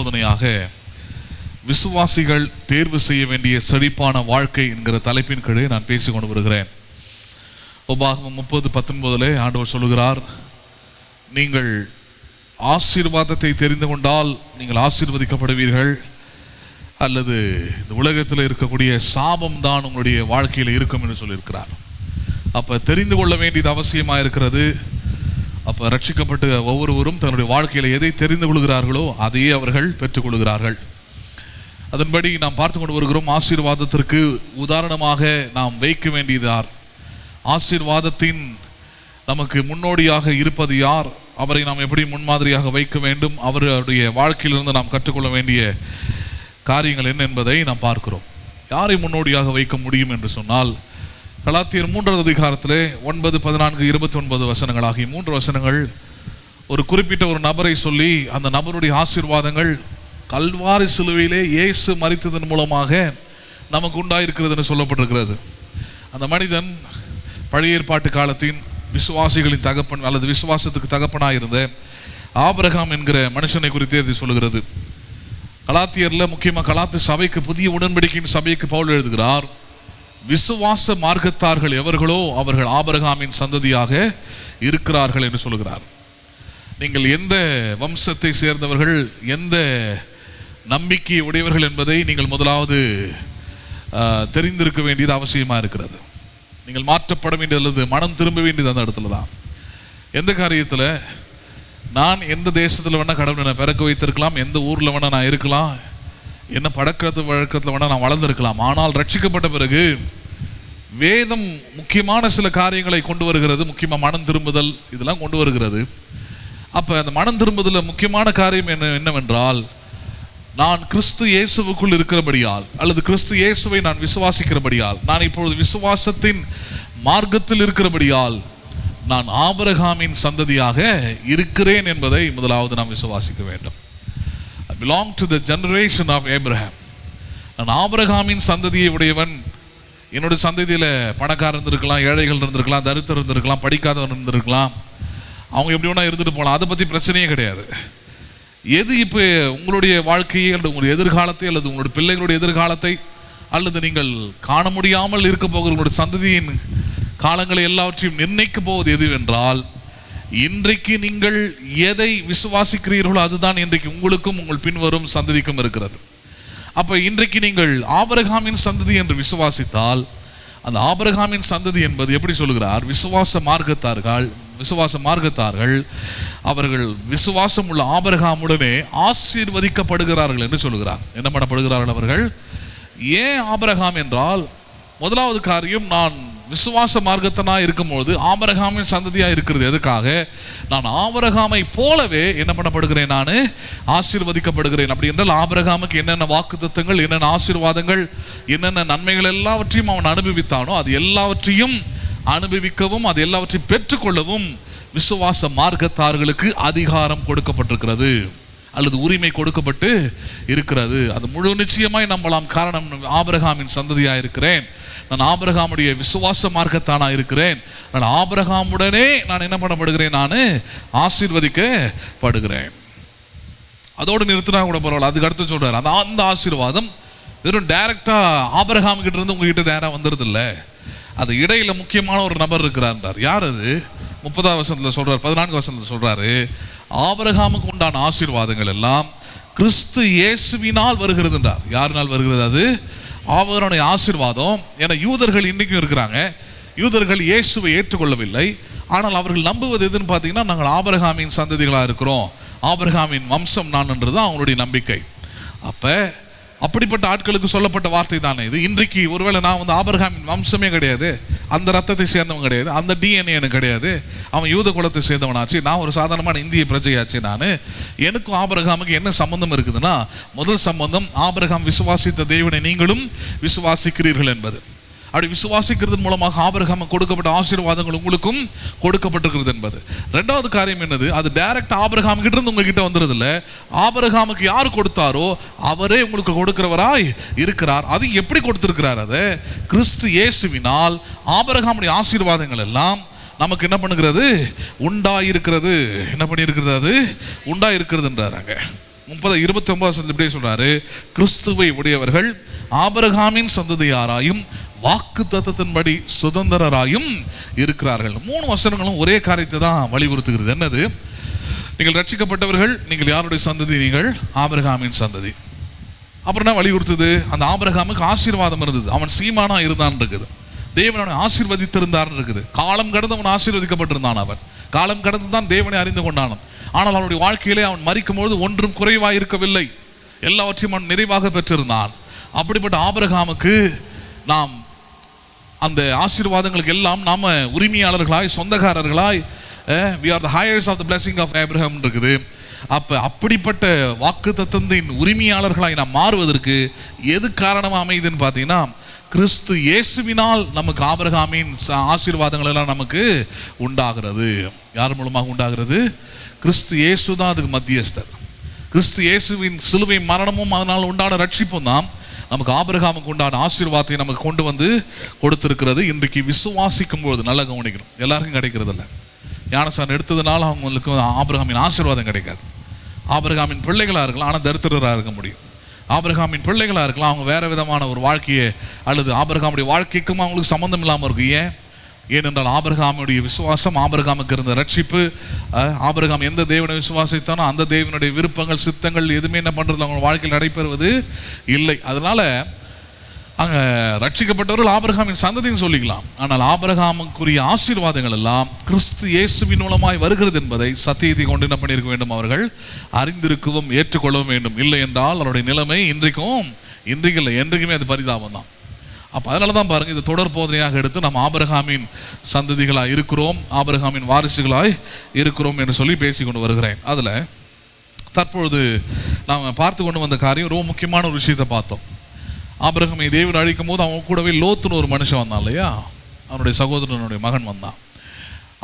போதனையாக விசுவாசிகள் தேர்வு செய்ய வேண்டிய செழிப்பான வாழ்க்கை என்கிற தலைப்பின் கீழே நான் பேசிக்கொண்டு வருகிறேன். உபாகமம் 30:19 ஆண்டவர் சொல்லுகிறார், நீங்கள் ஆசீர்வாதத்தை தெரிந்து கொண்டால் நீங்கள் ஆசீர்வதிக்கப்படுவீர்கள், அல்லது இந்த உலகத்தில் இருக்கக்கூடிய சாபம் தான் உங்களுடைய வாழ்க்கையில் இருக்கும் என்று சொல்லியிருக்கிறார். அப்போ தெரிந்து கொள்ள வேண்டியது அவசியமாக இருக்கிறது. அப்போ ரட்சிக்கப்பட்ட ஒவ்வொருவரும் தன்னுடைய வாழ்க்கையில் எதை தெரிந்து கொள்கிறார்களோ அதையே அவர்கள் பெற்றுக்கொள்கிறார்கள். அதன்படி நாம் பார்த்து கொண்டு வருகிறோம். ஆசீர்வாதத்திற்கு உதாரணமாக நாம் வைக்க வேண்டியது யார்? ஆசீர்வாதத்தின் நமக்கு முன்னோடியாக இருப்பது யார்? அவரை நாம் எப்படி முன்மாதிரியாக வைக்க வேண்டும்? அவருடைய வாழ்க்கையிலிருந்து நாம் கற்றுக்கொள்ள வேண்டிய காரியங்கள் என்ன என்பதை நாம் பார்க்கிறோம். யாரை முன்னோடியாக வைக்க முடியும் என்று சொன்னால், கலாத்தியர் 3வது அதிகாரத்திலே 9, 14, 29 வசனங்கள் ஆகிய 3 வசனங்கள் ஒரு குறிப்பிட்ட ஒரு நபரை சொல்லி அந்த நபருடைய ஆசீர்வாதங்கள் கல்வாரி சிலுவையிலே இயேசு மரித்ததன் மூலமாக நமக்கு உண்டாயிருக்கிறது என்று சொல்லப்பட்டிருக்கிறது. அந்த மனிதன் பழைய ஏற்பாட்டு காலத்தின் விசுவாசிகளின் தகப்பன் அல்லது விசுவாசத்துக்கு தகப்பனாக இருந்த ஆபிரகாம் என்கிற மனுஷனை குறித்தே இது சொல்லுகிறது. கலாத்தியரில் முக்கியமாக கலாத்து சபைக்கு, புதிய உடன்படிக்கையின் சபைக்கு பவுல் எழுதுகிறார், விசுவாச மார்க்கத்தார்கள் எவர்களோ அவர்கள் ஆபிரகாமின் சந்ததியாக இருக்கிறார்கள் என்று சொல்லுகிறார். நீங்கள் எந்த வம்சத்தை சேர்ந்தவர்கள், எந்த நம்பிக்கை உடையவர்கள் என்பதை நீங்கள் முதலாவது தெரிந்திருக்க வேண்டியது அவசியமாக இருக்கிறது. நீங்கள் மாற்றப்பட வேண்டியது அல்லது மனம் திரும்ப வேண்டியது அந்த இடத்துல தான். எந்த காரியத்தில் நான் எந்த தேசத்தில் வேணால் கடவுளை பிறக்க வைத்திருக்கலாம், எந்த ஊரில் வேணால் நான் இருக்கலாம், என்ன பழக்கத்து வழக்கத்தில் வேணால் நான் வளர்ந்துருக்கலாம். ஆனால் ரட்சிக்கப்பட்ட பிறகு வேதம் முக்கியமான சில காரியங்களை கொண்டு வருகிறது. முக்கியமாக மனம் திரும்புதல் இதெல்லாம் கொண்டு வருகிறது. அப்போ அந்த மனம் திரும்புதலில் முக்கியமான காரியம் என்னவென்றால், நான் கிறிஸ்து இயேசுவுக்குள் இருக்கிறபடியால் அல்லது கிறிஸ்து இயேசுவை நான் விசுவாசிக்கிறபடியால், நான் இப்பொழுது விசுவாசத்தின் மார்க்கத்தில் இருக்கிறபடியால் நான் ஆபிரகாமின் சந்ததியாக இருக்கிறேன் என்பதை முதலாவது நாம் விசுவாசிக்க வேண்டும். I belong to the generation of Abraham. நான் ஆபிரகாமின் சந்ததியை உடையவன். என்னுடைய சந்ததியில் பணக்காரர் இருந்திருக்கலாம், ஏழைகள் இருந்திருக்கலாம், தரித்திரம் இருந்திருக்கலாம், படிக்காதவன் இருந்திருக்கலாம், அவங்க எப்படி வேணா இருந்துட்டு போகலாம். அதை பற்றி பிரச்சனையே கிடையாது. எது இப்போ உங்களுடைய வாழ்க்கையை அல்லது உங்களுடைய எதிர்காலத்தை அல்லது உங்களுடைய பிள்ளைகளுடைய எதிர்காலத்தை அல்லது நீங்கள் காண முடியாமல் இருக்க போகிற உங்களுடைய சந்ததியின் காலங்களை எல்லாவற்றையும் நிர்ணயிக்க போவது எதுவென்றால், இன்றைக்கு நீங்கள் எதை விசுவாசிக்கிறீர்களோ அதுதான் இன்றைக்கு உங்களுக்கும் உங்கள் பின்வரும் சந்ததிக்கும் இருக்கிறது. அப்போ இன்றைக்கு நீங்கள் ஆபிரகாமின் சந்ததி என்று விசுவாசித்தால், அந்த ஆபிரகாமின் சந்ததி என்பது எப்படி சொல்லுகிறார்? விசுவாச மார்க்கத்தார்கள் அவர்கள் விசுவாசம் உள்ள ஆபிரகாமுடனே ஆசீர்வதிக்கப்படுகிறார்கள் என்று சொல்லுகிறார். என்ன பண்ணப்படுகிறார்கள் அவர்கள்? ஏன் ஆபிரகாம் என்றால், முதலாவது காரியம், நான் விசுவாச மார்க்கத்தனாக இருக்கும்போது ஆபிரகாமின் சந்ததியாக இருக்கிறது. எதுக்காக? நான் ஆபிரகாமை போலவே என்ன பண்ணப்படுகிறேன்? நான் ஆசீர்வதிக்கப்படுகிறேன். அப்படி என்றால் ஆபிரகாமுக்கு என்னென்ன வாக்குத்தத்தங்கள், என்னென்ன ஆசீர்வாதங்கள், என்னென்ன நன்மைகள் எல்லாவற்றையும் அவன் அனுபவித்தானோ அது எல்லாவற்றையும் அனுபவிக்கவும் அது எல்லாவற்றையும் பெற்றுக்கொள்ளவும் விசுவாச மார்க்கத்தார்களுக்கு அதிகாரம் கொடுக்கப்பட்டிருக்கிறது அல்லது உரிமை கொடுக்கப்பட்டு இருக்கிறது. அது முழு நிச்சயமாய் நம்பலாம். காரணம், ஆபிரகாமின் சந்ததியாக இருக்கிறேன், நான் ஆபிரகாமுடைய விசுவாச மார்க்கத்தானா இருக்கிறேன், நான் ஆபிரகாமுடனே நான் என்ன பண்ணப்படுகிறேன்? நான் ஆசீர்வதிக்கப்படுகிறேன். அதோடு நிறுத்தினா கூட பரவாயில்ல. அதுக்கு அடுத்து சொல்றாரு, அந்த ஆசீர்வாதம் வெறும் டைரக்டா ஆபிரகாம் கிட்ட இருந்து உங்ககிட்ட நேரம் வந்துடுது இல்லை, அது இடையில முக்கியமான ஒரு நபர் இருக்கிறார். யார் அது? 30வது வசனத்தில் சொல்றாரு, 14வது வசனத்தில் சொல்றாரு, ஆபிரகாமுக்கு உண்டான ஆசீர்வாதங்கள் எல்லாம் கிறிஸ்து இயேசுவினால் வருகிறது என்றார். யாரினால் வருகிறது? அது அவருடைய ஆசீர்வாதம். ஏன்னா யூதர்கள் இன்னைக்கும் இருக்கிறாங்க. யூதர்கள் இயேசுவை ஏற்றுக்கொள்ளவில்லை. ஆனால் அவர்கள் நம்புவது எதுன்னு பார்த்தீங்கன்னா, நாங்கள் ஆபிரகாமின் சந்ததிகளாக இருக்கிறோம், ஆபிரகாமின் வம்சம் நான் என்றுதான் அவங்களுடைய நம்பிக்கை. அப்போ அப்படிப்பட்ட ஆட்களுக்கு சொல்லப்பட்ட வார்த்தை தானே இது. இன்றைக்கு ஒருவேளை நான் ஆபிரகாமின் வம்சமே கிடையாது, அந்த ரத்தத்தை சேர்ந்தவன் கிடையாது, அந்த டிஎன்ஏ எனக்கு கிடையாது, அவன் யூத குலத்தை சேர்ந்தவனாச்சு, நான் ஒரு சாதாரணமான இந்திய பிரஜையாச்சு, எனக்கும் ஆபிரகாமுக்கு என்ன சம்பந்தம் இருக்குதுன்னா, முதல் சம்பந்தம் ஆபிரகாம் விசுவாசித்த தேவனை நீங்களும் விசுவாசிக்கிறீர்கள் என்பது. அப்படி விசுவாசிக்கிறது மூலமாக ஆபிரகாமுக்கு கொடுக்கப்பட்ட ஆசீர்வாதங்கள் உங்களுக்கும் கொடுக்கப்பட்டிருக்கிறது என்பது. ரெண்டாவது காரியம் என்னது? அது டைரக்ட் ஆபிரகாம் கிட்ட இருந்து உங்ககிட்ட வந்துடுது இல்லை, ஆபிரகாமுக்கு யார் கொடுத்தாரோ அவரே உங்களுக்கு கொடுக்கிறவராய் இருக்கிறார். அது எப்படி கொடுத்திருக்கிறார்? அது கிறிஸ்து இயேசுவினால் ஆபிரகாமுடைய ஆசீர்வாதங்கள் எல்லாம் நமக்கு என்ன பண்ணுகிறது? உண்டாயிருக்கிறது. என்ன பண்ணியிருக்கிறது? அது உண்டாயிருக்கிறதுன்றாங்க. 29 இப்படியே சொல்றாரு, கிறிஸ்துவை உடையவர்கள் ஆபிரகாமின் சந்ததியாராயும் வாக்கு தத்தத்தின்படி சுதந்திரராயும் இருக்கிறார்கள். 3 வசனங்களும் ஒரே காரியத்தை தான் வலியுறுத்துகிறது. என்னது? நீங்கள் ரட்சிக்கப்பட்டவர்கள், நீங்கள் யாருடைய சந்ததி? நீங்கள் ஆபிரகாமின் சந்ததி. அப்புறம் என்ன வலியுறுத்துது? அந்த ஆபிரகாமுக்கு ஆசீர்வாதம் இருந்தது, அவன் சீமானா இருந்தான் இருக்குது, தேவனை ஆசீர்வதித்திருந்தார் இருக்குது. காலம் கடந்து அவன் ஆசீர்வதிக்கப்பட்டிருந்தான். அவன் காலம் கடந்து தான் தேவனை அறிந்து கொண்டான். ஆனால் அவனுடைய வாழ்க்கையிலே அவன் மரிக்கும்பொழுது ஒன்றும் குறைவாக இருக்கவில்லை, எல்லாவற்றையும் அவன் நிறைவாக பெற்றிருந்தான். அப்படிப்பட்ட ஆபிரகாமுக்கு நாம் அந்த ஆசீர்வாதங்களுக்கு எல்லாம் நாம உரிமையாளர்களாய், சொந்தக்காரர்களாய், we are the heirs of the blessing of Abraham இருக்குது. அப்படிப்பட்ட வாக்கு தத்தத்தின் உரிமையாளர்களாய் நாம் மாறுவதற்கு எது காரணமாக அமையுதுன்னு பார்த்தீங்கன்னா, கிறிஸ்து இயேசுவினால் நமக்கு ஆபிரகாமின் ஆசீர்வாதங்கள் எல்லாம் நமக்கு உண்டாகிறது. யார் மூலமாக உண்டாகிறது? கிறிஸ்து இயேசு தான் அதுக்கு மத்தியஸ்தர். கிறிஸ்து இயேசுவின் சிலுவை மரணமும் அதனால் உண்டான ரட்சிப்பும் தான் நமக்கு ஆபிரகாமுக்கு உண்டான ஆசீர்வாதத்தை நமக்கு கொண்டு வந்து கொடுத்திருக்கிறது. இன்றைக்கு விசுவாசிக்கும் பொழுது நல்லா கவனிக்கணும், எல்லாருக்கும் கிடைக்கிறது இல்லை. ஞானஸ்நானம் எடுத்ததுனால அவங்களுக்கு ஆபிரகாமின் ஆசீர்வாதம் கிடைக்காது. ஆபிரகாமின் பிள்ளைகளாக இருக்கலாம், ஆனால் தரித்திரராக இருக்க முடியும். ஆபிரகாமின் பிள்ளைகளாக இருக்கலாம், அவங்க வேறு விதமான ஒரு வாழ்க்கையை, அல்லது ஆபிரகாமுடைய வாழ்க்கைக்கும் அவங்களுக்கு சம்மந்தம் இல்லாமல் இருக்கும். ஏனென்றால் ஆபிரகாமுடைய விசுவாசம், ஆபிரகாமுக்கு இருந்த ரட்சிப்பு, ஆபிரகாம் எந்த தேவனை விசுவாசித்தானோ அந்த தேவனுடைய விருப்பங்கள், சித்தங்கள் எதுவுமே என்ன பண்ணுறது அவங்க வாழ்க்கையில் நடைபெறுவது இல்லை. அதனால அங்கே ரட்சிக்கப்பட்டவர்கள் ஆபிரகாமின் சந்ததின்னு சொல்லிக்கலாம். ஆனால் ஆபிரகாமுக்குரிய ஆசீர்வாதங்கள் எல்லாம் கிறிஸ்து இயேசுவின் மூலமாய் வருகிறது என்பதை சத்தியத்தை கொண்டு என்ன பண்ணியிருக்க வேண்டும்? அவர்கள் அறிந்திருக்கவும் ஏற்றுக்கொள்ளவும் வேண்டும். இல்லை என்றால் அவருடைய நிலைமை இன்றைக்கு இல்லை, என்றைக்குமே அது பரிதாபம் தான். அப்போ அதனால தான் பாருங்கள், இது தொடர் போதனையாக எடுத்து நம்ம ஆபிரகாமின் சந்ததிகளாக இருக்கிறோம், ஆபிரகாமின் வாரிசுகளாய் இருக்கிறோம் என்று சொல்லி பேசி கொண்டு வருகிறேன். அதில் தற்பொழுது நாம் பார்த்து கொண்டு வந்த காரியம் ரொம்ப முக்கியமான ஒரு விஷயத்தை பார்த்தோம். ஆபிரகாமை தேவன் அழிக்கும் போது அவன் கூடவே லோத்துன்னு ஒரு மனுஷன் வந்தான் இல்லையா? அவனுடைய சகோதரனுடைய மகன் வந்தான்.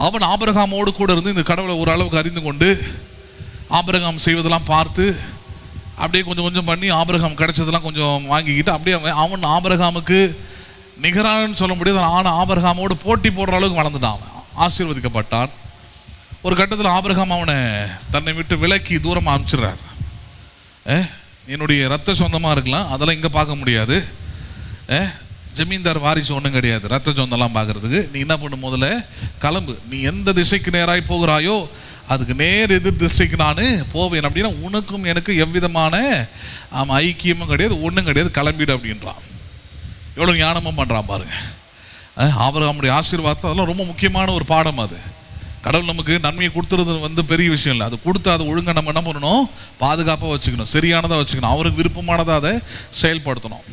அவன் ஆபிரகாமோடு கூட இருந்து இந்த கடவுளை ஓரளவுக்கு அறிந்து கொண்டு ஆபிரகாம் செய்வதெல்லாம் பார்த்து அப்படியே கொஞ்சம் கொஞ்சம் பண்ணி ஆபிரகாம் கிடைச்சதெல்லாம் கொஞ்சம் வாங்கிக்கிட்டு அப்படியே அவன் ஆபிரகாமுக்கு நிகரானு சொல்ல முடியாது, ஆனால் ஆபிரகாமோடு போட்டி போடுற அளவுக்கு வளர்ந்துட்டான். அவன் ஆசீர்வதிக்கப்பட்டான். ஒரு கட்டத்தில் ஆபிரகாம் அவனை தன்னை விட்டு விலக்கி தூரமாக அனுப்பிச்சிடுறார். என்னுடைய ரத்த சொந்தமாக இருக்கலாம், அதெல்லாம் இங்கே பார்க்க முடியாது. ஜமீன்தார் வாரிசு ஒன்றும் கிடையாது ரத்த சொந்தம்லாம் பார்க்கறதுக்கு. நீ என்ன பண்ணு, முதல்ல கிளம்பு, நீ எந்த திசைக்கு நேராய் போகிறாயோ அதுக்கு நேர் எதிர் திசைக்கு நான் போவேன். அப்படின்னா உனக்கும் எனக்கு எவ்விதமான ஐக்கியமும் கிடையாது, ஒன்றும் கிடையாது, கிளம்பிடு அப்படின்றான். எவ்வளோ ஞானமும் பண்ணுறான் பாருங்க. ஆபிரகாமுடைய ஆசீர்வாதத்தில் அதெல்லாம் ரொம்ப முக்கியமான ஒரு பாடம். அது கடவுள் நமக்கு நன்மையை கொடுத்துறது பெரிய விஷயம் இல்லை, அது கொடுத்து அதை ஒழுங்காக நம்ம என்ன பண்ணணும்? பாதுகாப்பாக வச்சுக்கணும், சரியானதாக வச்சுக்கணும், அவருக்கு விருப்பமானதாக அதை செயல்படுத்தணும்.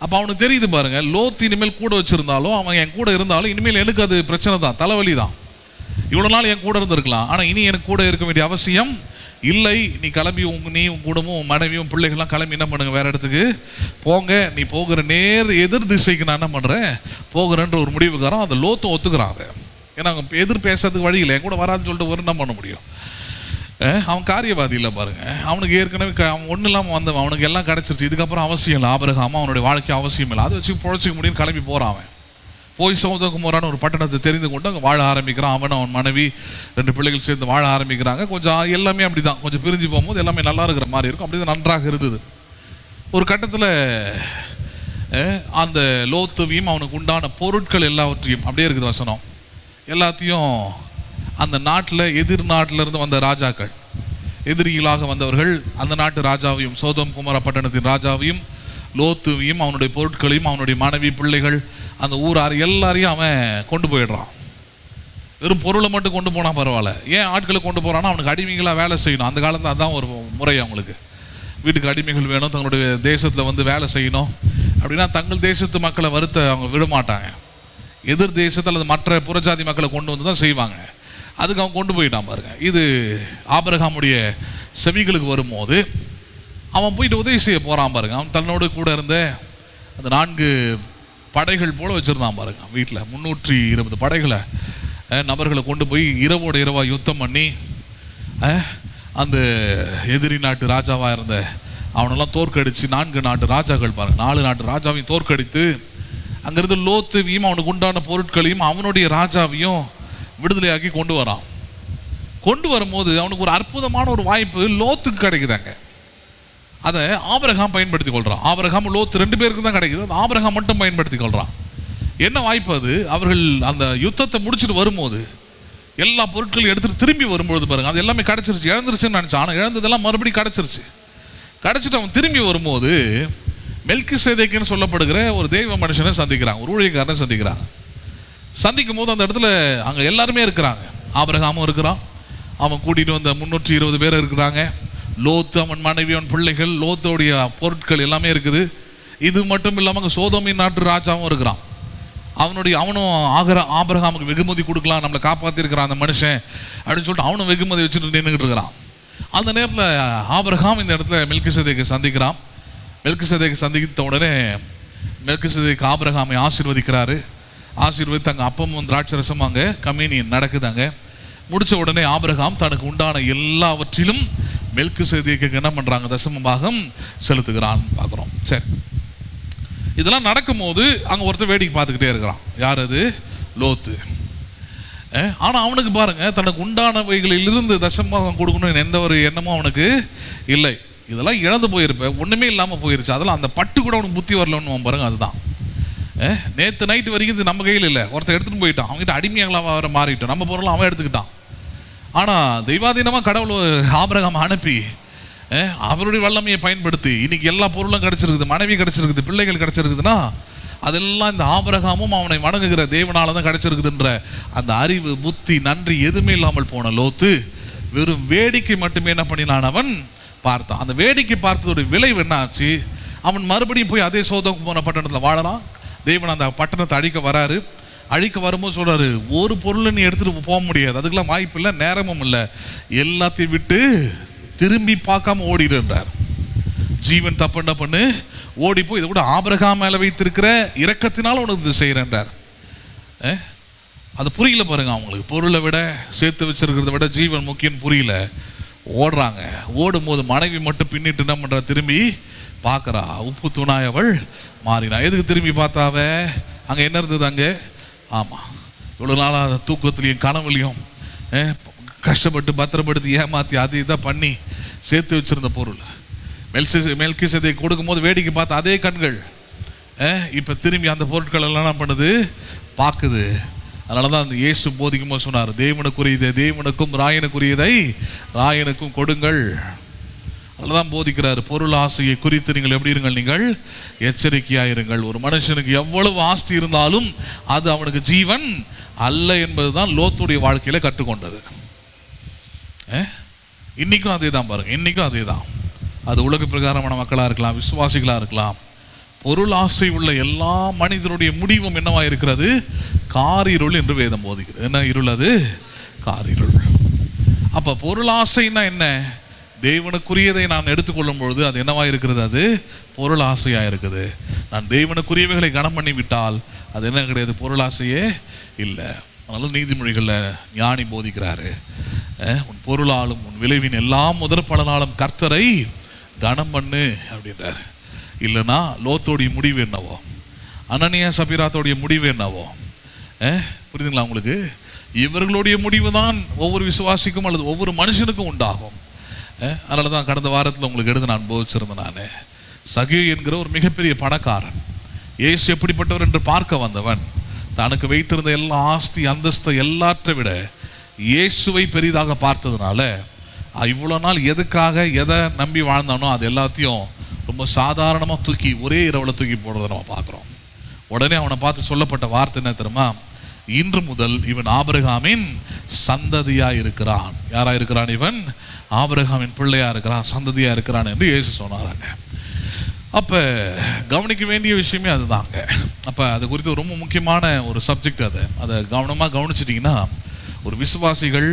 அப்போ அவனுக்கு தெரியுது பாருங்க, லோத்து இனிமேல் கூட வச்சுருந்தாலும், அவன் என் கூட இருந்தாலும் இனிமேல் எனக்கு அது பிரச்சனை தான், தலைவலி தான். இவ்வளோ நாள் என் கூட இருந்திருக்கலாம், ஆனால் இனி எனக்கு கூட இருக்க வேண்டிய அவசியம் இல்லை. நீ கிளம்பி நீ உன் குடும்பம், உன் மனைவியும் பிள்ளைகள்லாம் கிளம்பி என்ன பண்ணுங்க, வேறு இடத்துக்கு போங்க. நீ போகிற நேர் எதிர் திசைக்கு நான் என்ன பண்ணுறேன், போகிறேன்ற ஒரு முடிவுக்காரன். அந்த லோத்தும் ஒத்துக்கிறான் அதை. ஏன்னா அவங்க எதிர் பேசுறதுக்கு வழி இல்லை, என் கூட வராதுன்னு சொல்லிட்டு ஒரு என்ன பண்ண முடியும்? அவன் காரியவாதி இல்லை பாருங்க. அவனுக்கு ஏற்கனவே அவன் ஒன்றும் இல்லாமல் வந்தவன், அவனுக்கு எல்லாம் கிடச்சிருச்சு. இதுக்கப்புறம் அவசியம் இல்லை, ஆபிரகாம் அவனுடைய வாழ்க்கை அவசியம் இல்லை, அதை வச்சு பொழைச்சிக்க முடியும்னு கிளம்பி போகிறான். அவன் போய் சோதகுமாரான ஒரு பட்டணத்தை தெரிந்து கொண்டு அங்கே வாழ ஆரம்பிக்கிறான். அவன் மனைவி 2 பிள்ளைகள் சேர்ந்து வாழ ஆரம்பிக்கிறாங்க. கொஞ்சம் எல்லாமே அப்படி தான், கொஞ்சம் பிரிஞ்சு போகும்போது எல்லாமே நல்லா இருக்கிற மாதிரி இருக்கும். அப்படி தான் நன்றாக இருந்தது. ஒரு கட்டத்தில் அந்த லோத்துவையும் அவனுக்கு உண்டான பொருட்கள் எல்லாவற்றையும், அப்படியே இருக்குது வசனம், எல்லாத்தையும் அந்த நாட்டில் எதிர் நாட்டில் இருந்து வந்த ராஜாக்கள், எதிரிகளாக வந்தவர்கள், அந்த நாட்டு ராஜாவையும் சோதம் குமார பட்டணத்தின் ராஜாவையும் லோத்துவையும் அவனுடைய பொருட்களையும் அவனுடைய மனைவி பிள்ளைகள் அந்த ஊரார் எல்லாரையும் அவன் கொண்டு போயிடுறான். வெறும் பொருளை மட்டும் கொண்டு போனால் பரவாயில்ல, ஏன் ஆட்களை கொண்டு போகிறான்னா அவனுக்கு அடிமைகளாக வேலை செய்யணும். அந்த காலத்தில் அதுதான் ஒரு முறை. அவங்களுக்கு வீட்டுக்கு அடிமைகள் வேணும், தங்களுடைய தேசத்தில் வந்து வேலை செய்யணும். அப்படின்னா தங்கள் தேசத்து மக்களை வருத்த அவங்க விட மாட்டாங்க, எதிர் தேசத்தில் அல்லது மற்ற புறஜாதி மக்களை கொண்டு வந்து தான் செய்வாங்க. அதுக்கு அவன் கொண்டு போயிட்டான் பாருங்க. இது ஆபிரகாமுடைய செவிகளுக்கு வரும்போது அவன் போயிட்டு உதவி செய்ய போகிறான் பாருங்க. அவன் தன்னோடு கூட இருந்த அந்த 4 படைகள் போல வச்சுருந்தான் பாருங்க. வீட்டில் 320 படைகளை நபர்களை கொண்டு போய் இரவோடு இரவாக யுத்தம் பண்ணி அந்த எதிரி நாட்டு ராஜாவாக இருந்த அவனெல்லாம் தோற்கடித்து 4 நாட்டு ராஜாக்கள் பாருங்க, 4 நாட்டு ராஜாவையும் தோற்கடித்து அங்கிருந்து லோத்துவையும் அவனுக்கு உண்டான பொருட்களையும் அவனுடைய ராஜாவையும் விடுதலையாக்கி கொண்டு வரான். கொண்டு வரும்போது அவனுக்கு ஒரு அற்புதமான ஒரு வாய்ப்பு லோத்துக்கு கிடைக்குதாங்க. அதை ஆபிரகாம் பயன்படுத்தி கொள்கிறான். ஆபிரகாம் லோத் 2 பேருக்கு தான் கிடைக்குது, அந்த ஆபிரகாம் மட்டும் பயன்படுத்தி கொள்கிறான். என்ன வாய்ப்பு அது? அவர்கள் அந்த யுத்தத்தை முடிச்சுட்டு வரும்போது எல்லா பொருட்களையும் எடுத்துகிட்டு திரும்பி வரும்பொழுது பாருங்க, அது எல்லாமே கிடச்சிருச்சு. இழந்துருச்சுன்னு நினச்சான், ஆனால் இழந்ததெல்லாம் மறுபடியும் கிடச்சிருச்சு. கிடச்சிட்டு அவன் திரும்பி வரும்போது மெல்கிசேதேக்குன்னு சொல்லப்படுகிற ஒரு தெய்வ மனுஷனை சந்திக்கிறாங்க, ஒரு ஊழியக்காரனை சந்திக்கிறாங்க. சந்திக்கும் போது அந்த இடத்துல அங்கே எல்லாருமே இருக்கிறாங்க. ஆபிரகாமும் இருக்கிறான், அவன் கூட்டிகிட்டு வந்த 320 பேர் இருக்கிறாங்க. லோத்து, அவன் மனைவி, அவன் பிள்ளைகள், லோத்தோடைய பொருட்கள் எல்லாமே இருக்குது. இது மட்டும் இல்லாமல் அங்கே சோதோமின் நாட்டு ராஜாவும் இருக்கிறான். அவனும் ஆபிரகாமுக்கு வெகுமதி கொடுக்கலாம், நம்மளை காப்பாற்றிருக்கிறான் அந்த மனுஷன் அப்படின்னு சொல்லிட்டு அவனும் வெகுமதி வச்சுட்டு நின்றுக்கிட்டு இருக்கிறான். அந்த நேரத்தில் ஆபிரகாம் இந்த இடத்துல மெல்கிசேதேக்கை சந்திக்கிறான். மெல்கிசேதேக்கை சந்தித்த உடனே மெல்கிசேதேக்கு ஆபிரகாமை ஆசீர்வதிக்கிறாரு. ஆசீர்வதித்து அங்கே அப்பமும் திராட்சரசம் அங்கே கம்யூனியன் நடக்குதாங்க. முடிச்ச உடனே ஆபிரகாம் தனக்கு உண்டான எல்லாவற்றிலும் மெல்கிசேதேக்குக்கு என்ன பண்ணுறாங்க, தசம பாகம் செலுத்துகிறான் பார்க்குறோம். சரி, இதெல்லாம் நடக்கும்போது அங்கே ஒருத்தர் வேடிக்கை பார்த்துக்கிட்டே இருக்கிறான். யார் அது? லோத்து. ஆனால் அவனுக்கு பாருங்க, தனக்கு உண்டானவைகளிலிருந்து தசமபாகம் கொடுக்கணும்னு எந்த ஒரு எண்ணமும் அவனுக்கு இல்லை. இதெல்லாம் இழந்து போயிருப்பேன், ஒன்றுமே இல்லாமல் போயிருச்சு. அதெல்லாம் அந்த பட்டு கூட அவனுக்கு புத்தி வரலன்னு பாருங்க. அதுதான் நேற்று நைட்டு வரைக்கும் இது நம்ம கையில் இல்லை, ஒருத்தர் எடுத்துகிட்டு போயிட்டான், அவங்ககிட்ட அடிமையாகலாம் வர மாறிட்டோம், நம்ம பொருளாக அவன் எடுத்துக்கிட்டான். ஆனால் தெய்வாதீனமாக கடவுள் ஆபிரகாம் அனுப்பி அவருடைய வல்லமையை பயன்படுத்தி இன்னைக்கு எல்லா பொருளும் கிடச்சிருக்குது, மனைவி கிடச்சிருக்குது, பிள்ளைகள் கிடச்சிருக்குதுன்னா அதெல்லாம் இந்த ஆபிரகாமும் அவனை வணங்குகிற தேவனால தான் கிடச்சிருக்குதுன்ற அந்த அறிவு, புத்தி, நன்றி எதுவுமே இல்லாமல் போன லோத்து வெறும் வேடிக்கை மட்டுமே என்ன பண்ணினான், அவன் பார்த்தான். அந்த வேடிக்கை பார்த்ததோடைய விளைவு என்ன ஆச்சு? அவன் மறுபடியும் போய் அதே சோதோம் போன பட்டணத்தில் வாழறான். தேவன் அந்த பட்டணத்தை அழிக்க வராரு. அழிக்க வரும்போது சொல்றாரு, ஒரு பொருளை நீ எடுத்துட்டு போக முடியாது, அதுக்கெல்லாம் வாய்ப்பு இல்லை, நேரமும் இல்லை, எல்லாத்தையும் விட்டு திரும்பி பார்க்காம ஓடிடுன்றார். ஜீவன் தப்பு என்ன பண்ணு, ஓடி போய் இதை கூட ஆபிரகாம் மேலே வைத்திருக்கிற இரக்கத்தினால உனக்கு இது செய்கிறேன்றார். அது புரியல பாருங்க அவங்களுக்கு. பொருளை விட சேர்த்து வச்சிருக்கிறத விட ஜீவன் முக்கியம் புரியல. ஓடுறாங்க. ஓடும்போது மனைவி மட்டும் பின்னிட்டு என்ன பண்ணுறா, திரும்பி பார்க்குறா. உப்பு தூணாய் அவள் மாறினா. எதுக்கு திரும்பி பார்த்தாவ? அங்கே என்ன இருந்தது? அங்கே ஆமாம், இவ்வளோ நாளாக தூக்கத்துலேயும் கனவுலையும் கஷ்டப்பட்டு பத்திரப்படுத்தி ஏமாற்றி அது இதை பண்ணி சேர்த்து வச்சிருந்த பொருள் மெல்கிசேதேக்கு கொடுக்கும்போது வேடிக்கை பார்த்த அதே கண்கள் இப்போ திரும்பி அந்த பொருட்கள் எல்லாம் என்ன பண்ணுது, பார்க்குது. அதனால தான் அந்த இயேசு போதிக்கும்போது சொன்னார், தேவனுக்குரியதை தேவனுக்கும் ராயனுக்குரியதை ராயனுக்கும் கொடுங்கள். அதனால தான் போதிக்கிறார், பொருள் ஆசையை குறித்து நீங்கள் எப்படி இருங்கள், நீங்கள் எச்சரிக்கையாயிருங்கள். ஒரு மனுஷனுக்கு எவ்வளவு ஆஸ்தி இருந்தாலும் அது அவனுக்கு ஜீவன் அல்ல என்பதுதான் லோத்துடைய வாழ்க்கையில கற்றுக்கொண்டது. இன்னைக்கும் அதே தான் பாருங்க, இன்னைக்கும் அதே தான். அது உலக பிரகாரமான மக்களாக இருக்கலாம், விசுவாசிகளாக இருக்கலாம். பொருள் ஆசை உள்ள எல்லா மனிதனுடைய முடிவும் என்னவா இருக்கிறது? காரிருள் என்று வேதம் போதிக்கிறது. என்ன இருள்? அது காரிருள். அப்ப பொருள் ஆசைன்னா என்ன? தேவனுக்குரியதை நான் எடுத்துக்கொள்ளும் பொழுது அது என்னவா இருக்கிறது? அது பொருள் ஆசையா இருக்குது. நான் தேவனுக்குரியவைகளை கனம் பண்ணி விட்டால் அது என்ன கிடையாது, பொருள் ஆசையே இல்லை. அதனால நீதிமொழிகளில் ஞானி போதிக்கிறாரு, உன் பொருளாலும் உன் விளைவின் எல்லா முதற் பலனாலும் கர்த்தரை கனம் பண்ணு அப்படின்றாரு. இல்லைன்னா லோத்தோடைய முடிவு என்னவோ, அனனியா சபிராத்தோடைய முடிவு என்னவோ, புரியுதுங்களா உங்களுக்கு? இவர்களுடைய முடிவு தான் ஒவ்வொரு விசுவாசிக்கும் அல்லது ஒவ்வொரு மனுஷனுக்கும் உண்டாகும். அதனால தான் கடந்த வாரத்தில் உங்களுக்கு எடுத்து நான் போதிச்சிருந்தேன். நான் சகேயு என்கிற ஒரு மிகப்பெரிய பணக்காரன், இயேசு எப்படிப்பட்டவர் என்று பார்க்க வந்தவன், தனக்கு வைத்திருந்த எல்லா ஆஸ்தி அந்தஸ்தை எல்லாற்றை விட இயேசுவை பெரிதாக பார்த்ததுனால இவ்வளோ நாள் எதுக்காக எதை நம்பி வாழ்ந்தானோ அது எல்லாத்தையும் ரொம்ப சாதாரணமாக தூக்கி ஒரே இரவில் தூக்கி போடுறதை நம்ம பார்க்குறோம். உடனே அவனை பார்த்து சொல்லப்பட்ட வார்த்தை என்ன தெரியுமா? இன்று முதல் இவன் ஆபிரகாமின் சந்ததியா இருக்கிறான். யாரா இருக்கிறான்? இவன் ஆபிரகாமின் பிள்ளையா இருக்கிறான், சந்ததியா இருக்கிறான் என்று இயேசு சொன்னாராங்க. அப்போ கவனிக்க வேண்டிய விஷயமே அதுதாங்க. அப்போ அது குறித்து ரொம்ப முக்கியமான ஒரு சப்ஜெக்ட். அதை கவனமாக கவனிச்சிட்டிங்கன்னா, ஒரு விசுவாசிகள்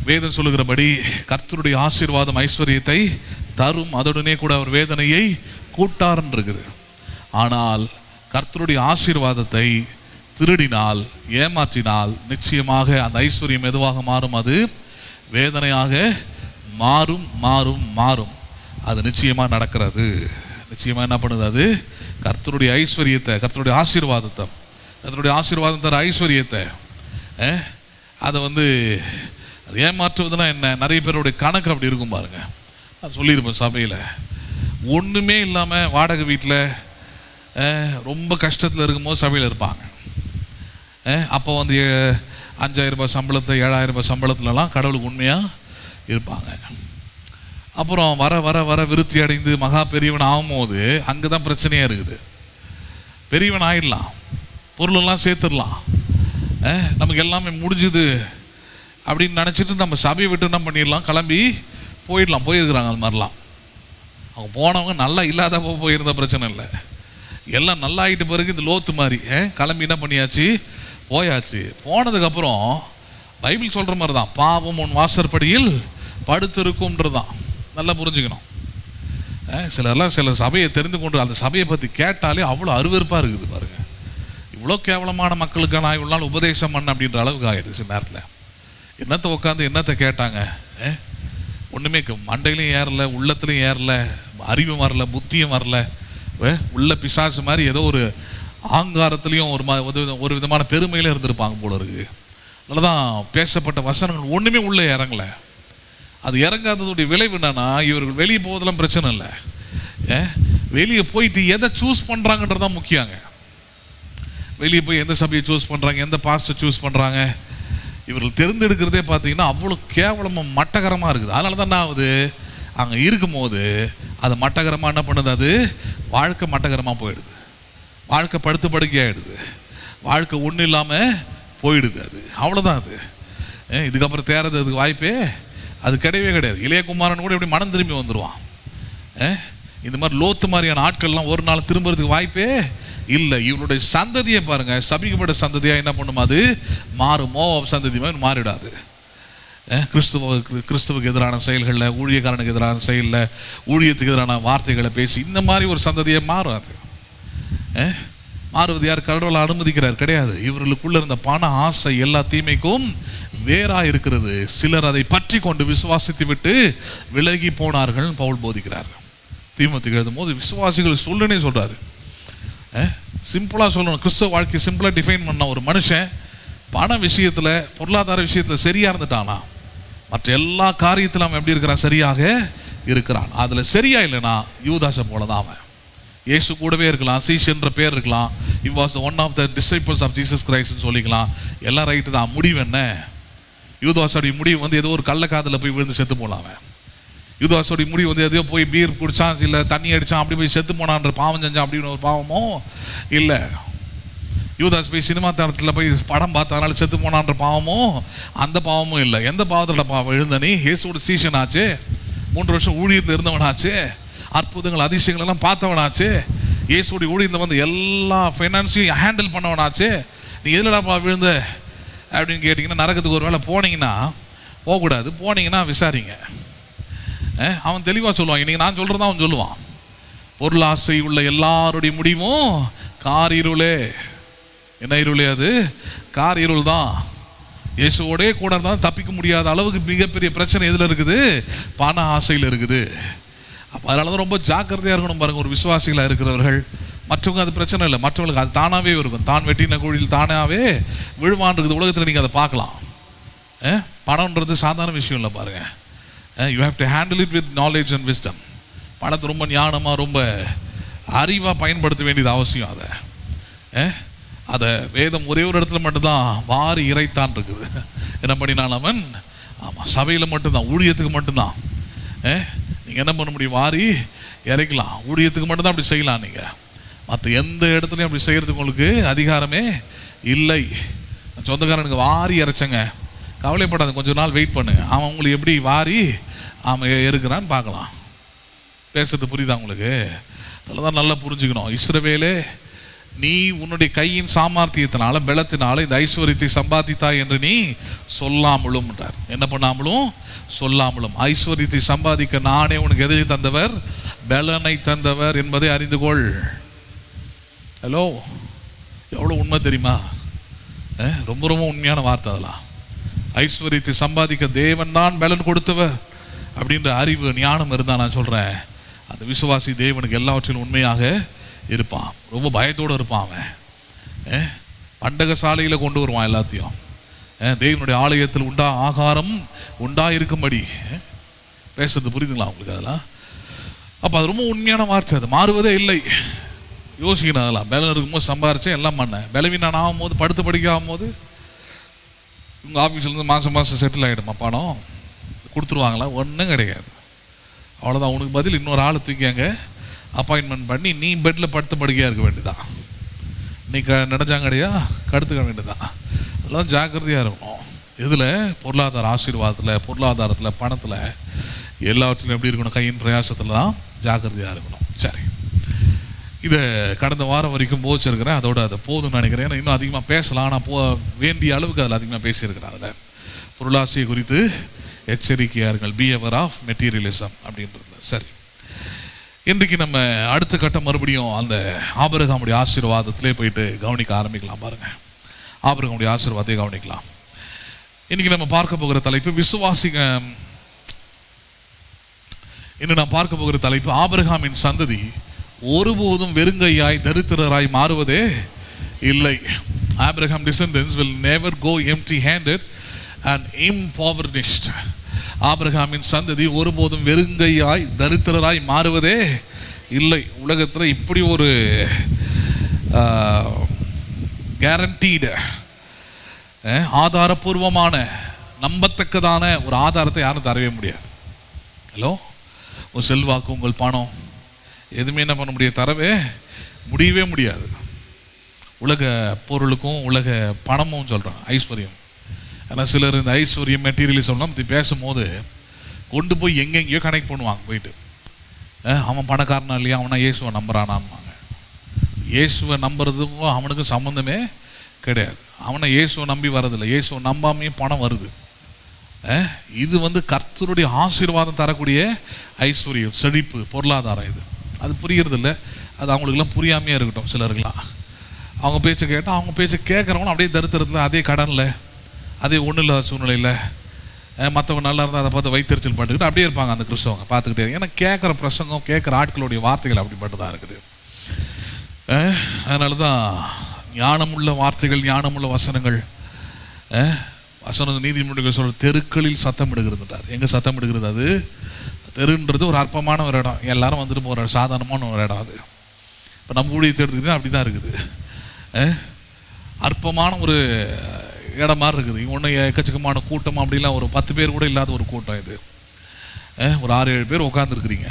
வேதம் சொல்லுகிறபடி கர்த்தருடைய ஆசீர்வாதம் ஐஸ்வர்யத்தை தரும், அதோடனே கூட அவர் வேதனையை கூட்டார்ன்னு இருக்குது. ஆனால் கர்த்தருடைய ஆசீர்வாதத்தை திருடினால், ஏமாற்றினால் நிச்சயமாக அந்த ஐஸ்வர்யம் எதுவாக மாறும்? அது வேதனையாக மாறும் மாறும் மாறும். அது நிச்சயமாக நடக்கிறது. நிச்சயமாக என்ன பண்ணுது? அது கர்த்தருடைய ஐஸ்வர்யத்தை, கர்த்தருடைய ஆசீர்வாதத்தை, கர்த்தருடைய ஆசீர்வாதம் தர ஐஸ்வர்யத்தை அதை அது ஏமாற்றுவதுன்னா என்ன? நிறைய பேருடைய கணக்கு அப்படி இருக்கும் பாருங்க. நான் சொல்லியிருப்பேன் சபையில், ஒன்றுமே இல்லாமல் வாடகை வீட்டில் ரொம்ப கஷ்டத்தில் இருக்கும்போது சபையில் இருப்பாங்க. அப்போ வந்து 5,000 ரூபாய் சம்பளத்தை 7,000 ரூபாய் சம்பளத்துலலாம் கடவுளுக்கு உண்மையாக இருப்பாங்க. அப்புறம் வர வர வர விருத்தி அடைந்து மகா பெரியவன் ஆகும்போது அங்கே தான் பிரச்சனையாக இருக்குது. பெரியவன் ஆகிடலாம், பொருளெல்லாம் சேர்த்துடலாம், நமக்கு எல்லாமே முடிஞ்சுது அப்படின்னு நினச்சிட்டு நம்ம சபையை விட்டு என்ன பண்ணிடலாம், கிளம்பி போயிடலாம். போயிருக்கிறாங்க அது மாதிரிலாம். அவங்க போனவங்க நல்லா இல்லாத போயிருந்த பிரச்சனை இல்லை, எல்லாம் நல்லா ஆகிட்ட பிறகு இந்த லோத்து மாதிரி கிளம்பி என்ன பண்ணியாச்சு, போயாச்சு. போனதுக்கப்புறம் பைபிள் சொல்கிற மாதிரி தான், பாவம் உன் வாசற்படியில் படுத்திருக்கும்ன்றது தான். நல்லா புரிஞ்சுக்கணும். சில சபையை தெரிந்து கொண்டு அந்த சபையை பற்றி கேட்டாலே அவ்வளோ அருவருப்பாக இருக்குது பாருங்க. இவ்வளோ கேவலமான மக்களுக்கு நான் இவ்வளோ நாள் உபதேசம் பண்ண அப்படின்ற அளவுக்கு ஆகிடுச்சு. நேரத்தில் என்னத்தை உட்காந்து என்னத்தை கேட்டாங்க, ஒன்றுமே மண்டையிலையும் ஏறல, உள்ளத்துலையும் ஏறல, அறிவும் வரல, புத்தியும் வரல. உள்ள பிசாசு மாதிரி ஏதோ ஒரு ஆங்காரத்துலேயும் ஒரு விதமான பெருமையில இருந்திருப்பாங்க போல இருக்கு. அதனாலதான் பேசப்பட்ட வசனங்கள் ஒன்றுமே உள்ளே இறங்கலை. அது இறங்காததுடைய விளைவு என்னன்னா, இவர்கள் வெளியே போவதெல்லாம் பிரச்சனை இல்லை, வெளியே போயிட்டு எதை சூஸ் பண்ணுறாங்கன்றதான் முக்கியங்க. வெளியே போய் எந்த சபையை சூஸ் பண்ணுறாங்க, எந்த பாஸ்டர் சூஸ் பண்ணுறாங்க, இவர்கள் தேர்ந்தெடுக்கிறதே பார்த்தீங்கன்னா அவ்வளோ கேவலமாக மட்டகரமாக இருக்குது. அதனால தான் என்ன ஆகுது, அங்கே இருக்கும்போது அது மட்டகரமாக என்ன பண்ணுது, அது வாழ்க்கை மட்டகரமாக போயிடுது, வாழ்க்கை படுத்து படுக்கையாகிடுது, வாழ்க்கை ஒன்றும் இல்லாமல் போயிடுது. அது அவ்வளோதான். அது இதுக்கப்புறம் தேர்றது அதுக்கு வாய்ப்பே அது கிடையவே கிடையாது. இளையகுமாரன் கூட இப்படி மனம் திரும்பி வந்துடுவான். இந்த மாதிரி லோத்து மாதிரியான ஆட்கள்லாம் ஒரு நாள் திரும்புறதுக்கு வாய்ப்பே இல்லை. இவனுடைய சந்ததியை பாருங்க, சபிக்கப்பட்ட சந்ததியாக என்ன பண்ணுமா, அது மாறும். மோவாப் சந்ததி மாதிரி மாறிடாது. கிறிஸ்துவுக்கு எதிரான செயல்களில், ஊழியக்காரனுக்கு எதிரான செயலில், ஊழியத்துக்கு எதிரான வார்த்தைகளை பேசி இந்த மாதிரி ஒரு சந்ததியை மாறும். அது மாறுவது யார், கடவுளை அனுமதிக்கிறார் கிடையாது. இவர்களுக்குள்ள இருந்த பண ஆசை எல்லா தீமைக்கும் வேறா இருக்கிறது. சிலர் அதை பற்றி கொண்டு விசுவாசித்து விட்டு விலகி போனார்கள் பவுல் போதிக்கிறார். தீமோத்தேயுக்கு எழுதும் போது விசுவாசிகள் சொல்லுன்னே சொல்றாரு. சிம்பிளா சொல்லணும், கிறிஸ்தவ வாழ்க்கை சிம்பிளா டிஃபைன் பண்ண, ஒரு மனுஷன் பண விஷயத்துல, பொருளாதார விஷயத்துல சரியா இருந்துட்டானா மற்ற எல்லா காரியத்திலும் அவன் எப்படி இருக்கிறான், சரியாக இருக்கிறான். அதுல சரியா இல்லைன்னா யூதாசை போலதான் அவன். இயேசு கூடவே இருக்கலாம், சீஷ் என்ற பேர் இருக்கலாம், he was one of the disciples of Jesus Christ சொல்லிக்கலாம், எல்லாம் ரைட்டு தான். முடிவு என்ன, யூதாசோடைய முடிவு வந்து ஏதோ ஒரு கள்ளக்காதல போய் விழுந்து செத்து போனான். யூதாசோடைய முடிவு வந்து எதையோ போய் பீர் குடிச்சான், இல்லை தண்ணி அடிச்சான், அப்படி போய் செத்து போனான்ற பாவம் செஞ்சான் அப்படின்னு ஒரு பாவமோ இல்லை. யூதாஸ் போய் சினிமா தளத்தில் போய் படம் பார்த்தனால செத்து போனான்ற பாவமோ அந்த பாவமும் இல்லை. எந்த பாவத்தோட பாவம் எழுந்த நீ, இயேசுவோட சீஷன் ஆச்சு, 3 வருஷம் ஊழியத்தில் இருந்தவனாச்சு, அற்புதங்கள் அதிசயங்கள் எல்லாம் பார்த்தவனாச்சு, இயேசுடைய ஊழியத்தில் வந்து எல்லா ஃபைனான்ஸையும் ஹேண்டில் பண்ணவனாச்சு, நீ எதுலடாப்பா விழுந்த அப்படின்னு கேட்டிங்கன்னா, நரகத்துக்கு ஒரு வேளை போனீங்கன்னா, போகக்கூடாது, போனீங்கன்னா விசாரிங்க. அவன் தெளிவாக சொல்லுவான். இன்னைக்கு நான் சொல்கிறதான் அவன் சொல்லுவான். பொருளாசை உள்ள எல்லாருடைய முடிவும் கார் இருளே. என்ன இருளே, அது கார் இருள் தான். இயேசுவோடே கூட இருந்தால் தப்பிக்க முடியாத அளவுக்கு மிகப்பெரிய பிரச்சனை எதில் இருக்குது, பண ஆசையில் இருக்குது. அப்போ அதனால தான் ரொம்ப ஜாக்கிரதையாக இருக்கணும் பாருங்கள். ஒரு விசுவாசிகளாக இருக்கிறவர்கள், மற்றவங்க அது பிரச்சனை இல்லை, மற்றவங்களுக்கு அது தானாகவே இருக்கும். தான் வெட்டின குழியில் தானாகவே விழுவான் இருக்குது. உலகத்தில் நீங்கள் அதை பார்க்கலாம். பணம்ன்றது சாதாரண விஷயம் இல்லை பாருங்கள். You have to handle it with knowledge and wisdom. பணத்தை ரொம்ப ஞானமாக, ரொம்ப அறிவாக பயன்படுத்த வேண்டியது அவசியம். அதை வேதம் ஒரே ஒரு இடத்துல மட்டும்தான் வாரி இறைத்தான் இருக்குது. என்ன பண்ணினான் அவன், ஆமாம், சபையில் மட்டும்தான், ஊழியத்துக்கு மட்டும்தான். நீங்கள் என்ன பண்ண முடியும், வாரி இறைக்கலாம். ஊழியத்துக்கு மட்டும்தான் அப்படி செய்யலாம். நீங்கள் மற்ற எந்த இடத்துலையும் அப்படி செய்கிறதுக்கு உங்களுக்கு அதிகாரமே இல்லை. சொந்தக்காரனுக்கு வாரி இறைச்சங்க, கவலைப்படாத, கொஞ்ச நாள் வெயிட் பண்ணுங்க, அவன் உங்களுக்கு எப்படி வாரி அவன் இருக்கிறான்னு பார்க்கலாம். பேசுறது புரியுதா உங்களுக்கு? அதெல்லாம் நல்லா புரிஞ்சுக்கணும். இஸ்ரவேலே, நீ உன்னுடைய கையின் சாமர்த்தியத்தினால, பலத்தினால இந்த ஐஸ்வர்யத்தை சம்பாதித்தாய் என்று நீ சொல்லாமலும், என்ன பண்ணாமலும் சொல்லாமலும், ஐஸ்வர்யத்தை சம்பாதிக்க நானே உனக்கு எதை தந்தவர், பலனை தந்தவர் என்பதை அறிந்து கொள். ஹலோ, எவ்வளோ உண்மை தெரியுமா? ரொம்ப ரொம்ப உண்மையான வார்த்தை அதெல்லாம். ஐஸ்வர்யத்தை சம்பாதிக்க தேவன் தான் பலன் கொடுத்தவர் அப்படின்ற அறிவு, ஞானம் இருந்தால் நான் சொல்கிறேன், அந்த விசுவாசி தேவனுக்கு எல்லாவற்றிலும் உண்மையாக இருப்பான். ரொம்ப பயத்தோடு இருப்பான். அவன் பண்டக சாலையில் கொண்டு வருவான் எல்லாத்தையும். தேவனுடைய ஆலயத்தில் ஆகாரம் உண்டாயிருக்கும்படி. பேசுறது புரியுதுங்களா உங்களுக்கு? அதெல்லாம் அப்போ அது ரொம்ப உண்மையான வார்த்தை. அது மாறுவதே இல்லை. யோசிக்கணும். அதெல்லாம் பலம் இருக்கும்போது சம்பாரிச்சேன், எல்லாம் பண்ணேன். பலவீனம் ஆகும்போது, படுத்து படிக்க ஆகும்போது, உங்கள் ஆஃபீஸ்லேருந்து மாதம் செட்டில் ஆகிடுமா பணம் கொடுத்துருவாங்களா? ஒன்றும் கிடையாது. அவ்வளோதான். உனக்கு பதில் இன்னொரு ஆளை தூக்கி அங்கே அப்பாயின்மெண்ட் பண்ணி நீ பெட்டில் படுத்து படுக்கையாக இருக்க வேண்டியதான். நீ நடஞ்சாங்கடையா கடுத்துக்க வேண்டியதான். அதெல்லாம் ஜாக்கிரதையாக இருக்கணும். இதில் பொருளாதார ஆசீர்வாதத்தில், பொருளாதாரத்தில், பணத்தில், எல்லாவற்றிலும் எப்படி இருக்கணும்? கையின் பிரயாசத்தில் தான் ஜாக்கிரதையாக இருக்கணும். சரி, இதை கடந்த வாரம் வரைக்கும் போச்சிருக்கிறேன். அதோட அதை போதும்னு நினைக்கிறேன். ஏன்னா இன்னும் அதிகமாக பேசலாம். ஆனால் வேண்டிய அளவுக்கு அதில் அதிகமாக பேசியிருக்கிறேன். அதில் பொருளாசையை குறித்து எச்சரிக்கையாக இருங்கள். பி எவர் ஆஃப் மெட்டீரியலிசம் அப்படின்றது. சரி, இன்றைக்கு நம்ம அடுத்த கட்டம் மறுபடியும் அந்த ஆபிரகாமுடைய ஆசீர்வாதத்திலே போயிட்டு கவனிக்க ஆரம்பிக்கலாம். பாருங்க, ஆபிரகாமுடைய ஆசீர்வாதத்தை கவனிக்கலாம். இன்னைக்கு நம்ம பார்க்க போகிற தலைப்பு விசுவாசிங்க. இன்று நாம் பார்க்க போகிற தலைப்பு ஆபிரகாமின் சந்ததி ஒருபோதும் வெறுங்கையாய் தரித்திரராய் மாறுவதே இல்லை. Abraham descendants will never go empty handed and impoverished. ஆபிரகாமின் சந்ததி ஒருபோதும் வெறுங்கையாய் தரித்திரராய் மாறுவதே இல்லை. உலகத்தில் இப்படி ஒரு கேரண்டீடு, ஆதாரபூர்வமான, நம்பத்தக்கதான ஒரு ஆதாரத்தை யாரும் தரவே முடியாது. ஹலோ, உங்கள் செல்வாக்கு, உங்கள் பணம், எதுவுமே என்ன பண்ண முடியாது, தரவே முடியவே முடியாது. உலக பொருளுக்கும் உலக பணமும் சொல்கிறேன், ஐஸ்வர்யம். ஆனால் சிலர் இந்த ஐஸ்வர்யம் மெட்டீரியலிசம்லாம் பற்றி பேசும்போது கொண்டு போய் எங்கெங்கேயோ கனெக்ட் பண்ணுவாங்க. போயிட்டு அவன் பணக்காரனா இல்லையா, அவனா இயேசுவை நம்புறானான்வாங்க. இயேசுவை நம்புறதுக்கும் அவனுக்கும் சம்மந்தமே கிடையாது. அவனை இயேசுவை நம்பி வரதில்லை, இயேசுவை நம்பாமையும் பணம் வருது. இது கர்த்தருடைய ஆசீர்வாதம் தரக்கூடிய ஐஸ்வர்யம், செழிப்பு, பொருளாதாரம். இது அது புரியறதில்ல. அது அவங்களுக்கெல்லாம் புரியாமையே இருக்கட்டும். சிலருக்கெல்லாம் அவங்க பேச்சை கேட்டால், அவங்க பேச்சை கேட்குறவங்களும் அப்படியே தரித்திரத்தில், அதே கடனில், அதே ஒன்றும் இல்லாத சூழ்நிலையில், மற்றவங்க நல்லா இருந்தால் அதை பார்த்து வைத்தறிச்சல் பண்ணிக்கிட்டு அப்படியே இருப்பாங்க அந்த கிறிஸ்தவங்க பார்த்துக்கிட்டே. ஏன்னா கேட்குற பிரசங்கம், கேட்குற ஆட்களுடைய வார்த்தைகள் அப்படிப்பட்டு தான் இருக்குது. அதனால தான் ஞானமுள்ள வார்த்தைகள், ஞானமுள்ள வசனங்கள், வசன நீதிமன்றங்கள் சொல்கிற தெருக்களில் சத்தம் இடுகிறதுன்றார். எங்கே சத்தம் இடுகிறது? அது தெருன்றது ஒரு அற்பமான ஒரு இடம், எல்லாரும் வந்துட்டு போகிற சாதாரணமான ஒரு இடம். அது இப்போ நம்ம ஊழியத்தை எடுத்துக்கிட்டா அப்படி தான் இருக்குது. அற்பமான ஒரு இடம் மாதிரி இருக்குது. ஒன்றும் எக்கச்சக்கமான கூட்டம் அப்படிலாம் ஒரு 10 பேர் கூட இல்லாத ஒரு கூட்டம். இது ஒரு 6-7 பேர் உட்காந்துருக்குறீங்க.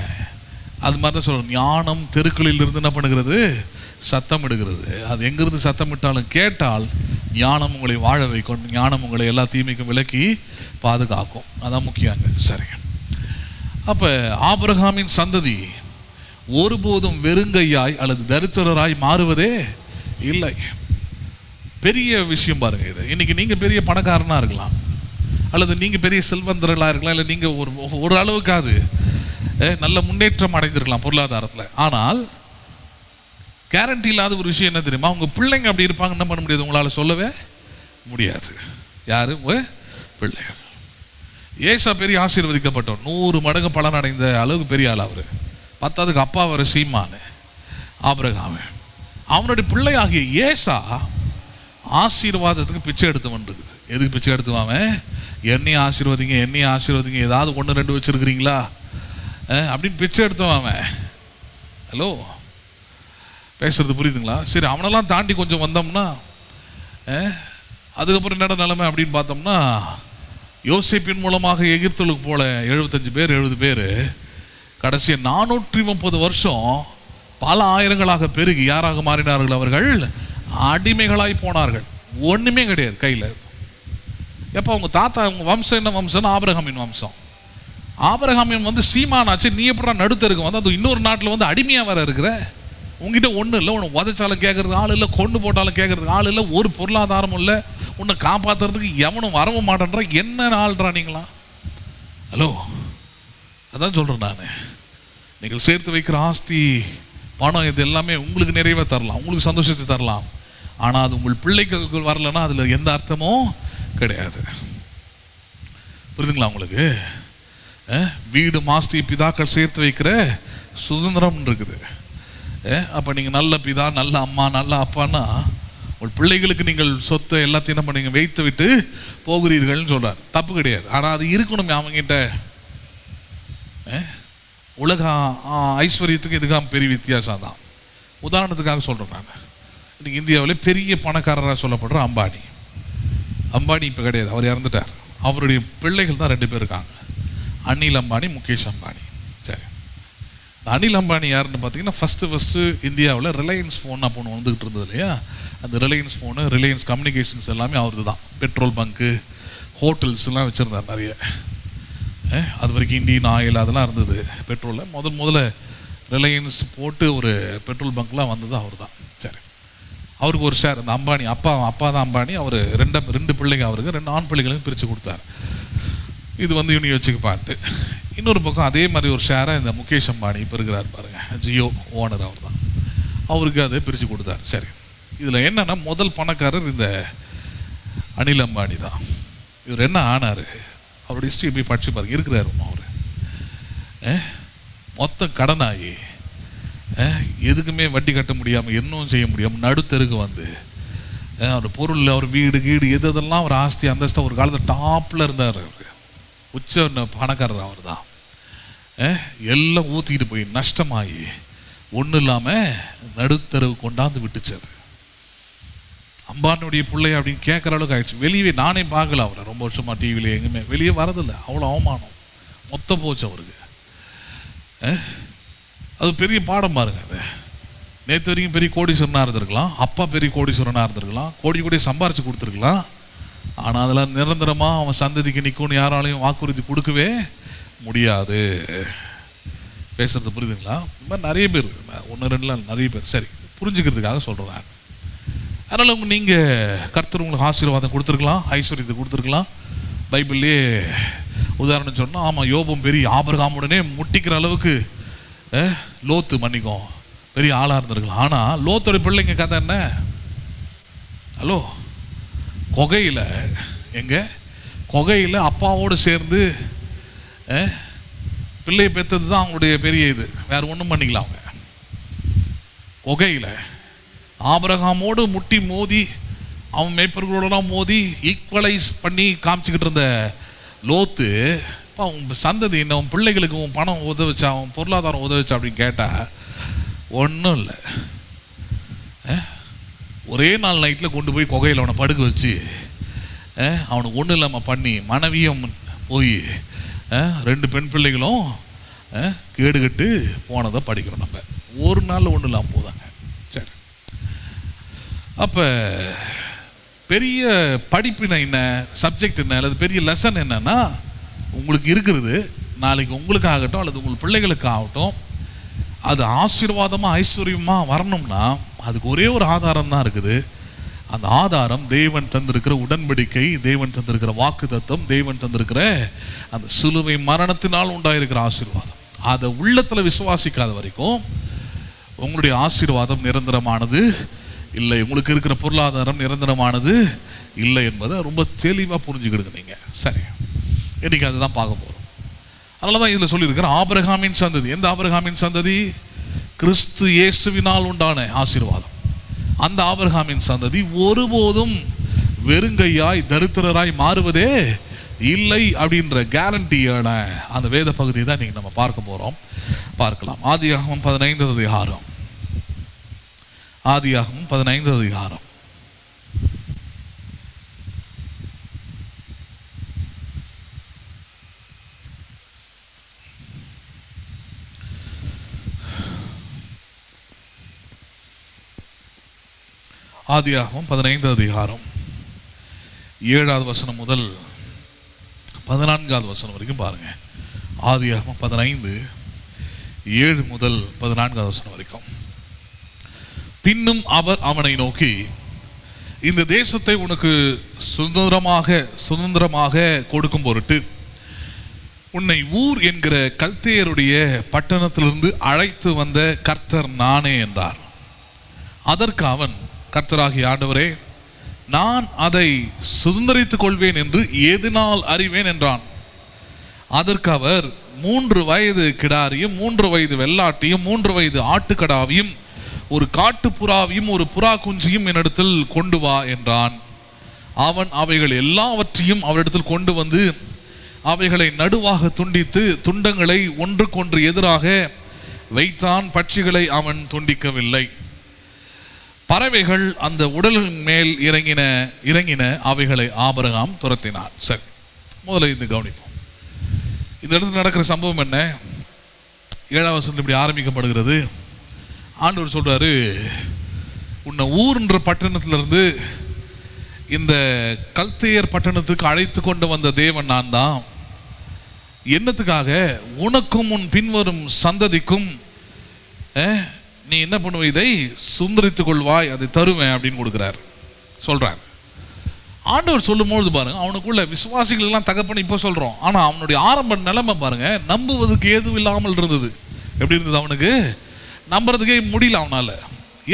அது மாதிரி தான் சொல்கிறோம். ஞானம் தெருக்களில் இருந்து என்ன பண்ணுகிறது? சத்தம் இடுகிறது. அது எங்கிருந்து சத்தம் இட்டாலும் கேட்டால் ஞானம் உங்களை வாழ வைக்கும், ஞானம் உங்களை எல்லா தீமைக்கும் விலக்கி பாதுகாக்கும். அதான் முக்கியங்க. சரி, அப்போ ஆபிரகாமின் சந்ததி ஒருபோதும் வெறுங்கையாய் அல்லது தரித்திரராய் மாறுவதே இல்லை. பெரிய விஷயம் பாருங்க இது. இன்னைக்கு நீங்கள் பெரிய பணக்காரனாக இருக்கலாம், அல்லது நீங்கள் பெரிய செல்வந்தர்களாக இருக்கலாம், இல்லை நீங்கள் ஒரு அளவுக்காவது நல்ல முன்னேற்றம் அடைந்திருக்கலாம் பொருளாதாரத்தில். ஆனால் கேரண்டி இல்லாத ஒரு விஷயம் என்ன தெரியுமா? உங்கள் பிள்ளைங்க அப்படி இருப்பாங்க, என்ன பண்ண முடியாது, உங்களால் சொல்லவே முடியாது. யாரு? உங்கள் பிள்ளைகள். ஏசா பெரிய ஆசீர்வதிக்கப்பட்டோம், 100 மடங்கு பலன் அடைந்த அளவுக்கு பெரிய ஆள் அவர். 10க்கு அப்பா அவர் சீமானு, ஆபிரகாம். அவனுடைய பிள்ளையாகிய ஏசா ஆசீர்வாதத்துக்கு பிச்சை எடுத்தவன் இருக்குது. எதுக்கு பிச்சை எடுத்துவாங்க? என்னையும் ஆசீர்வதிங்க, என்னையும் ஆசீர்வதிங்க, ஏதாவது 1-2 வச்சிருக்கிறீங்களா அப்படின்னு பிச்சை எடுத்தவன். ஹலோ, பேசுறது புரியுதுங்களா? சரி, அவனெல்லாம் தாண்டி கொஞ்சம் வந்தோம்னா அதுக்கப்புறம் என்னடா நிலைமை அப்படின்னு பார்த்தோம்னா, யோசேப்பின் மூலமாக எகிப்துக்கு போல 75 பேர் 70 பேர் கடைசி 430 வருஷம் பல ஆயிரங்களாக பெருகி யாராக மாறினார்கள்? அவர்கள் அடிமைகளாய் போனார்கள். ஒண்ணுமே கிடையாது கையில். எப்போ அவங்க தாத்தா, அவங்க வம்சம் என்ன வம்சம்? ஆபிரகாமின் வம்சம். ஆபிரகாமின் சீமானாச்சு. நீ எப்படா நடுத்தருக்கு அது இன்னொரு நாட்டில் அடிமையாக வர இருக்கிற? உங்ககிட்ட ஒன்றும் இல்லை, உன்னை உதச்சாலும் கேட்கறதுக்கு ஆள் இல்லை, கொண்டு போட்டாலும் கேட்கறதுக்கு ஆள் இல்லை, ஒரு பொருளாதாரமும் இல்லை, உன்னை காப்பாற்றுறதுக்கு எவனும் வரவும் மாட்டேன்றா. என்ன ஆள்றா நீங்களா? ஹலோ, அதான் சொல்கிறேன் நான். நீங்கள் சேர்த்து வைக்கிற ஆஸ்தி, பணம், இது எல்லாமே உங்களுக்கு நிறைவே தரலாம், உங்களுக்கு சந்தோஷத்தை தரலாம். ஆனால் அது உங்கள் பிள்ளைகளுக்கு வரலன்னா அதில் எந்த அர்த்தமும் கிடையாது. புரியுதுங்களா உங்களுக்கு? வீடு மாஸ்தி பிதாக்கள் சேர்த்து வைக்கிற சுதந்திரம் இருக்குது. அப்போ நீங்கள் நல்ல பிதா, நல்ல அம்மா, நல்ல அப்பான்னா உங்கள் பிள்ளைகளுக்கு நீங்கள் சொத்தை எல்லாத்தையும் என்ன பண்ணீங்க? வைத்து விட்டு போகிறீர்கள்னு சொல்கிறார். தப்பு கிடையாது. ஆனால் அது இருக்கணும் அவங்ககிட்ட. உலக ஐஸ்வர்யத்துக்கு இதுக்காக பெரிய வித்தியாசம் தான். உதாரணத்துக்காக சொல்கிறேன் நான். இன்றைக்கி இந்தியாவில் பெரிய பணக்காரராக சொல்லப்படுற அம்பானி இப்போ கிடையாது, அவர் இறந்துட்டார். அவருடைய பிள்ளைகள் தான் 2 பேர் இருக்காங்க, அனில் அம்பானி, முகேஷ் அம்பானி. சரி, அனில் அம்பானி யாருன்னு பார்த்தீங்கன்னா ஃபஸ்ட்டு இந்தியாவில் ரிலையன்ஸ் ஃபோன் அப்போ ஒன்று வந்துக்கிட்டு இருந்தது இல்லையா, அந்த ரிலையன்ஸ் ஃபோனு, ரிலையன்ஸ் கம்யூனிகேஷன்ஸ் எல்லாமே அவரது தான். பெட்ரோல் பங்கு, ஹோட்டல்ஸ்லாம் வச்சுருந்தார் நிறைய. அது வரைக்கும் இண்டியன் ஆயில் அதெல்லாம் இருந்தது பெட்ரோலில். முதல்ல ரிலையன்ஸ் போட்டு ஒரு பெட்ரோல் பங்க்லாம் வந்தது அவர் தான். சரி, அவருக்கு ஒரு ஷேர், அந்த அம்பானி அப்பா தான் அம்பானி. அவர் 2 பிள்ளைங்க, அவருக்கு 2 ஆண் பிள்ளைகளும் பிரித்து கொடுத்தார். இது வந்து இவனி வச்சுக்கப்பான்ட்டு. இன்னொரு பக்கம் அதே மாதிரி ஒரு ஷேரை இந்த முகேஷ் அம்பானி இப்போ இருக்கிறார் பாருங்கள், ஜியோ ஓனர் அவர் தான், அவருக்கு அதை பிரித்து கொடுத்தார். சரி, இதில் என்னென்னா முதல் பணக்காரர் இந்த அனில் அம்பானி தான். இவர் என்ன ஆனார், அவருடைய ஹிஸ்ட்ரி போய் படிச்சு பாருங்க, இருக்கிறாரு அவர். மொத்தம் கடனாகி எதுக்குமே வட்டி கட்ட முடியாமல், இன்னும் செய்ய முடியாமல் நடுத்தருக்கு வந்து அவர் பொருள், அவர் வீடு எதெல்லாம் அவர் ஆஸ்தி அந்தஸ்து ஒரு காலத்தில் டாப்பில் இருந்தார். அவர் உச்ச பணக்காரர் அவர் தான். எல்லாம் ஊற்றிக்கிட்டு போய் நஷ்டமாகி ஒன்றும் இல்லாமல் நடுத்தரவு கொண்டாந்து விட்டுச்சது. அம்பானுடைய பிள்ளை அப்படின்னு கேட்குற அளவுக்கு ஆயிடுச்சு. வெளியே நானே பார்க்கல அவரை, ரொம்ப வருஷமாக டிவியில் எங்கேயுமே வெளியே வரதில்லை. அவ்வளோ அவமானம் மொத்தம் போச்சு அவருக்கு. அது பெரிய பாடம் பாருங்க. அது நேற்று வரைக்கும் பெரிய கோடீஸ்வரனாக இருந்திருக்கலாம், அப்பா பெரிய கோடீஸ்வரனாக இருந்திருக்கலாம், கோடி சம்பாரிச்சு கொடுத்துருக்கலாம். ஆனால் அதெல்லாம் நிரந்தரமாக அவன் சந்ததிக்கு நிற்கும்னு யாராலையும் வாக்குறுதி கொடுக்கவே முடியாது. பேசுறது புரியுதுங்களா? இந்த மாதிரி நிறைய பேர், 1-2 நிறைய பேர். சரி, புரிஞ்சுக்கிறதுக்காக சொல்கிறேன். அதனால் நீங்கள் கர்த்தர் உங்களுக்கு ஆசீர்வாதம் கொடுத்துருக்கலாம், ஐஸ்வர்யத்தை கொடுத்துருக்கலாம். பைபிள்லேயே உதாரணம் சொன்னால், ஆமாம், யோபம் பெரிய ஆபிரகாமுடனே முட்டிக்கிற அளவுக்கு லோத்து மன்னிக்கும் பெரிய ஆளாக இருந்திருக்கலாம். ஆனால் லோத்தோட பிள்ளைங்க கதை என்ன? ஹலோ, கொகையில் அப்பாவோடு சேர்ந்து பிள்ளையை பெற்றது தான் அவங்களுடைய பெரிய இது. வேறு ஒன்றும் பண்ணிக்கலாம். அவங்க கொகையில் ஆபிரகாமோடு முட்டி மோதி, அவன் மேய்ப்பர்களோடலாம் மோதி ஈக்குவலைஸ் பண்ணி காமிச்சிக்கிட்டு இருந்த லோத்து, அவன் சந்ததி என்ன, அவன் பிள்ளைகளுக்கு உன் பணம் உதவிச்சா, அவன் பொருளாதாரம் உதவிச்சா அப்படின்னு கேட்டால் ஒன்றும் இல்லை. ஒரே நாள் நைட்டில் கொண்டு போய் கொகையில் அவனை படுக்க வச்சு அவனுக்கு ஒன்றும் இல்லாமல் பண்ணி, மனைவியும் போய் 2 பெண் பிள்ளைகளும் கேடுகட்டு போனதை படிக்கிறோம் நம்ம. ஒரு நாள் ஒன்றும் இல்லாமல் போதாங்க. சரி, அப்போ பெரிய படிப்பின என்ன, சப்ஜெக்ட் என்ன, அல்லது பெரிய லெசன் என்னன்னா, உங்களுக்கு இருக்கிறது நாளைக்கு உங்களுக்கு ஆகட்டும் அல்லது உங்கள் பிள்ளைகளுக்கு ஆகட்டும், அது ஆசீர்வாதமாக ஐஸ்வர்யமாக வரணும்னா அதுக்கு ஒரே ஒரு ஆதாரம் தான் இருக்குது. அந்த ஆதாரம் தேவன் தந்திருக்கிற உடன்படிக்கை, தேவன் தந்திருக்கிற வாக்கு தத்துவம், தேவன் தந்திருக்கிற அந்த சிலுவை மரணத்தினால் உண்டாயிருக்கிற ஆசீர்வாதம். அதை உள்ளத்தில் விசுவாசிக்காத வரைக்கும் உங்களுடைய ஆசீர்வாதம் நிரந்தரமானது இல்லை, உங்களுக்கு இருக்கிற பொருளாதாரம் நிரந்தரமானது இல்லை என்பதை ரொம்ப தெளிவாக புரிஞ்சுக்கிடுங்க நீங்கள். சரி, இன்னைக்கு அதுதான் பார்க்க போகிறோம். அதனால தான் இதில் சொல்லியிருக்கிற ஆபிரகாமின் சந்ததி. எந்த ஆபிரகாமின் சந்ததி? கிறிஸ்து இயேசுவினால் உண்டான ஆசீர்வாதம். அந்த ஆபிரகாமின் சந்ததி ஒருபோதும் வெறுங்கையாய் தரித்திரராய் மாறுவதே இல்லை அப்படின்ற கேரண்டியான அந்த வேத பகுதியை தான் இன்னைக்கு நம்ம பார்க்க போகிறோம். பார்க்கலாம். ஆதியாகமம் 15வது அதிகாரம். ஆதியாகமம் 15வது அதிகாரம். ஆதியாகமம் 15வது அதிகாரம் 7வது வசனம் முதல் 14வது வசனம் வரைக்கும் பாருங்க. ஆதியாகமம் 15:7 முதல் 14வது வசனம் வரைக்கும். பின்னும் அவர் அவனை நோக்கி, இந்த தேசத்தை உனக்கு சுதந்திரமாக கொடுக்கும் பொருட்டு உன்னை ஊர் என்கிற கல்தேயருடைய பட்டணத்திலிருந்து அழைத்து வந்த கர்த்தர் நானே என்றார். அதற்கு அவன், கர்த்தராகிய ஆண்டவரே, நான் அதை சுதந்திரித்துக் கொள்வேன் என்று எதனால் அறிவேன் என்றான். அதற்கு அவர், 3 வயது கிடாரியும் 3 வயது வெள்ளாட்டியும் 3 வயது ஆட்டுக்கடாவையும் ஒரு காட்டுப்புறாவையும் ஒரு புறா குஞ்சியும் என்னிடத்தில் கொண்டு வா என்றான். அவன் அவைகள் எல்லாவற்றையும் அவரிடத்தில் கொண்டு வந்து அவைகளை நடுவாக துண்டித்து துண்டங்களை ஒன்றுக்கொன்று எதிராக வைத்தான். பட்சிகளை அவன் துண்டிக்கவில்லை. பறவைகள் அந்த உடலின் மேல் இறங்கின அவைகளை ஆபிரகாம் துரத்தினார். சரி, முதல்ல இது கவனிப்போம். இந்த இடத்துல நடக்கிற சம்பவம் என்ன? 7ஆம் வசனத்தில் இப்படி ஆரம்பிக்கப்படுகிறது. ஆண்டவர் சொல்றாரு, உன்னை ஊர்ன்ற பட்டணத்திலிருந்து இந்த கல்தேயர் பட்டணத்துக்கு அழைத்து கொண்டு வந்த தேவன் நான் தான். என்னத்துக்காக? உனக்கும் உன் பின்வரும் சந்ததிக்கும் நீ என்ன பண்ணுவ, இதை சுந்தரித்துக் கொள்வாய், அதை தருவேன் அப்படின்னு கொடுக்குறார், சொல்றார். ஆண்டவர் சொல்லும்போது பாருங்க, அவனுக்குள்ள விசுவாசிகள் எல்லாம் தகப்பன் இப்போ சொல்றோம், ஆனா அவனுடைய ஆரம்ப நிலைமை பாருங்க, நம்புவதற்கு ஏதும் இல்லாமல் இருந்தது. எப்படி இருந்தது? அவனுக்கு நம்புறதுக்கே முடியல அவனால.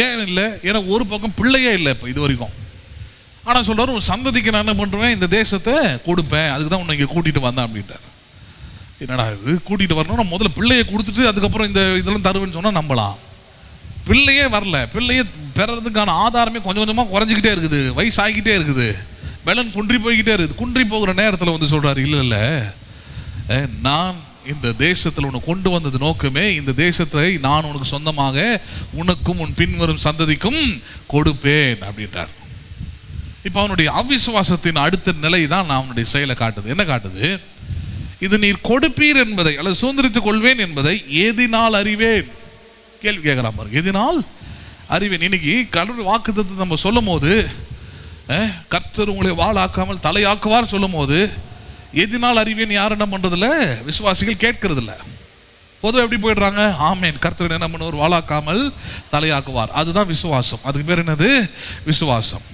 ஏன் இல்லை? ஏன்னா ஒரு பக்கம் பிள்ளையே இல்லை இப்போ இது வரைக்கும். ஆனால் சொல்றாரு, உன் சந்ததிக்கு நான் என்ன பண்ணுவேன், இந்த தேசத்தை கொடுப்பேன், அதுக்கு தான் உன்னை இங்கே கூட்டிட்டு வந்தேன் அப்படின்ட்டார். என்னடா இது, கூட்டிட்டு வரணும்னா முதல்ல பிள்ளையை கொடுத்துட்டு அதுக்கப்புறம் இந்த இதெல்லாம் தருவேன்னு சொன்னால் நம்பலாம். பிள்ளையே வரல, பிள்ளையே பெறறதுக்கான ஆதாரமே கொஞ்சம் கொஞ்சமாக குறைஞ்சிக்கிட்டே இருக்குது, வயசாகிக்கிட்டே இருக்குது, பலன் குன்றி போய்கிட்டே இருக்குது. குன்றி போகிற நேரத்தில் வந்து சொல்றாரு, இல்லை இல்லை, நான் இந்த தேசத்தில் உன்னை கொண்டு வந்தது நோக்கமே இந்த தேசத்தை நான் உனக்கு சொந்தமாக உனக்கும் உன் பின்வரும் சந்ததிக்கும் கொடுப்பேன் அப்படின்றார். இப்போ அவனுடைய அவிசுவாசத்தின் அடுத்த நிலை தான் அவனுடைய செயலை காட்டுது. என்ன காட்டுது? இது நீர் கொடுப்பீர் என்பதை அல்லது சுதந்திரித்துக் கொள்வேன் என்பதை எதினால் அறிவேன்? கேள்வி கேட்கலாம் பாருங்க. எதினால் அறிவேன்? இன்னைக்கு கடவுள் வாக்குத்தத்தத்தை நம்ம சொல்லும் போது, கர்த்தர் உங்களை வாளாக்காமல் தலையாக்குவார் சொல்லும் போது, எதினால் அறிவேன் யார் என்ன பண்றதில்ல? விசுவாசிகள் கேட்கறது இல்லை. பொதுவாக எப்படி போயிடுறாங்க? ஆமேன், கர்த்தர் என்ன பண்ணுவார், வாளாக்காமல் தலையாக்குவார். அதுதான் விசுவாசம். அதுக்கு பேர் என்னது? விசுவாசம்.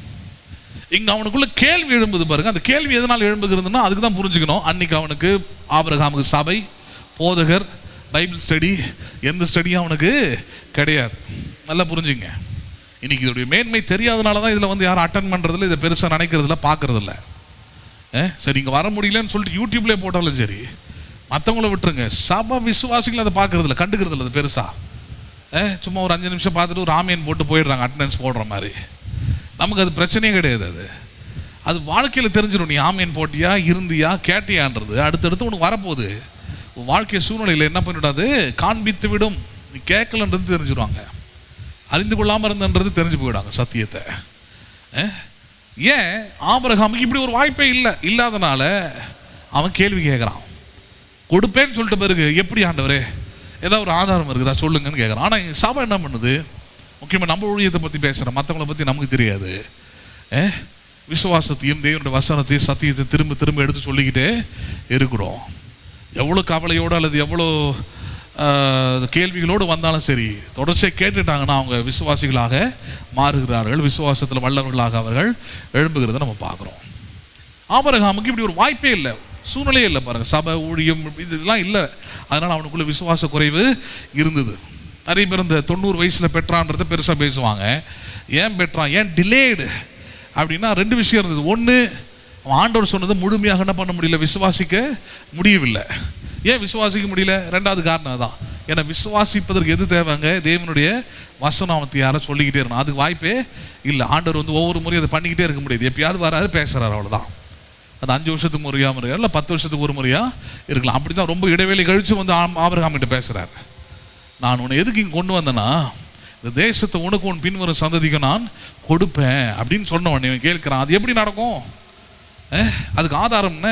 இங்க அவனுக்குள்ள கேள்வி எழும்புது பாருங்க. அந்த கேள்வி எதனால் எழும்புகிறதுனா அதுக்கு தான் புரிஞ்சுக்கணும். அன்னைக்கு அவனுக்கு ஆபிரகாமுக்கு சபை, போதகர், பைபிள் ஸ்டடி, எந்த ஸ்டடியும் அவனுக்கு கிடையாது. நல்லா புரிஞ்சுங்க. இன்னைக்கு இதோடைய மேன்மை தெரியாதனால தான் இதில் வந்து யாரும் அட்டன் பண்ணுறதில்ல, இதை பெருசாக நினைக்கிறதில்ல, பார்க்கறதில்ல. சரி, இங்கே வர முடியலன்னு சொல்லிட்டு யூடியூப்லேயே போட்டாலும் சரி, மற்றவங்கள விட்டுருங்க, சபை விசுவாசிகள் அதை பார்க்கறதில்ல, கண்டுக்கிறதில்ல. அது பெருசாக சும்மா ஒரு 5 நிமிஷம் பார்த்துட்டு ஒரு ஆமியன் போட்டு போயிடுறாங்க, அட்டண்டன்ஸ் போடுற மாதிரி. நமக்கு அது பிரச்சனையே கிடையாது. அது வாழ்க்கையில் தெரிஞ்சிடும். நீ ஆமியன் போட்டியா, இருந்தியா, கேட்டியான்றது அடுத்தடுத்து உனக்கு வரப்போகுது. வாழ்க்கை சூழ்நிலையில் என்ன பண்ணிவிடாது, காண்பித்து விடும். நீ கேட்கலன்றது தெரிஞ்சிடுவாங்க, அறிந்து கொள்ளாமல் இருந்தன்றது தெரிஞ்சு போயிடுவாங்க சத்தியத்தை. ஏன் ஆபிரகாமுக்கு இப்படி ஒரு வாய்ப்பே இல்லாதனால அவன் கேள்வி கேட்குறான். கொடுப்பேன்னு சொல்லிட்டு பிறகு எப்படி ஆண்டவரே ஏதாவது ஒரு ஆதாரம் இருக்குதா சொல்லுங்கன்னு கேட்குறான். ஆனால் சபை என்ன பண்ணுது? முக்கியமாக நம்ம ஊழியத்தை பற்றி பேசுகிறோம், மற்றவங்களை பற்றி நமக்கு தெரியாது. விசுவாசத்தையும் தேவனுடைய வசனத்தையும் சத்தியத்தை திரும்ப திரும்ப எடுத்து சொல்லிக்கிட்டே இருக்கிறோம். எவ்வளோ கவலையோடு அல்லது எவ்வளோ கேள்விகளோடு வந்தாலும் சரி, தொடர்ச்சியாக கேட்டுட்டாங்கன்னா அவங்க விசுவாசிகளாக மாறுகிறார்கள், விசுவாசத்தில் வல்லவர்களாக அவர்கள் எழும்புகிறத நம்ம பார்க்குறோம். ஆபிரகாமுக்கு இப்படி ஒரு வாய்ப்பே இல்லை, சூழ்நிலையே இல்லை பாருங்கள். சபை, ஊழியம் இதெல்லாம் இல்லை. அதனால் அவனுக்குள்ள விசுவாச குறைவு இருந்தது. நிறைய பேர் இந்த 90 வயசில் பெற்றான்றதை பெருசாக பேசுவாங்க. ஏன் பெற்றான், ஏன் டிலேடு அப்படின்னா 2 விஷயம் இருந்தது. ஒன்று, அவன் ஆண்டவர் சொன்னதை முழுமையாக என்ன பண்ண முடியல, விசுவாசிக்க முடியவில்லை. ஏன் விசுவாசிக்க முடியல? 2வது காரணம் தான். ஏன்னா விசுவாசிப்பதற்கு எது தேவைங்க? தேவனுடைய வசனம் அவன் யாரை சொல்லிக்கிட்டே இருக்கணும். அதுக்கு வாய்ப்பே இல்லை. ஆண்டவர் வந்து ஒவ்வொரு முறையும் அதை பண்ணிக்கிட்டே இருக்க முடியாது. எப்பயாவது வராது, பேசுகிறார், அவ்வளோதான். அது 5 வருஷத்துக்கு முறையா இல்லை 10 வருஷத்துக்கு ஒரு முறையா இருக்கலாம். அப்படி தான் ரொம்ப இடைவெளி கழித்து வந்து ஆபிரகாம் கிட்ட பேசுகிறார். நான் உன்னை எதுக்கு இங்கே கொண்டு வந்தேன்னா, இந்த தேசத்தை உனக்கு உன் பின்வரும் சந்ததிக்கு நான் கொடுப்பேன் அப்படின்னு சொன்ன உடனே கேட்குறான், அது எப்படி நடக்கும்? அதுக்கு ஆதாரம் என்ன?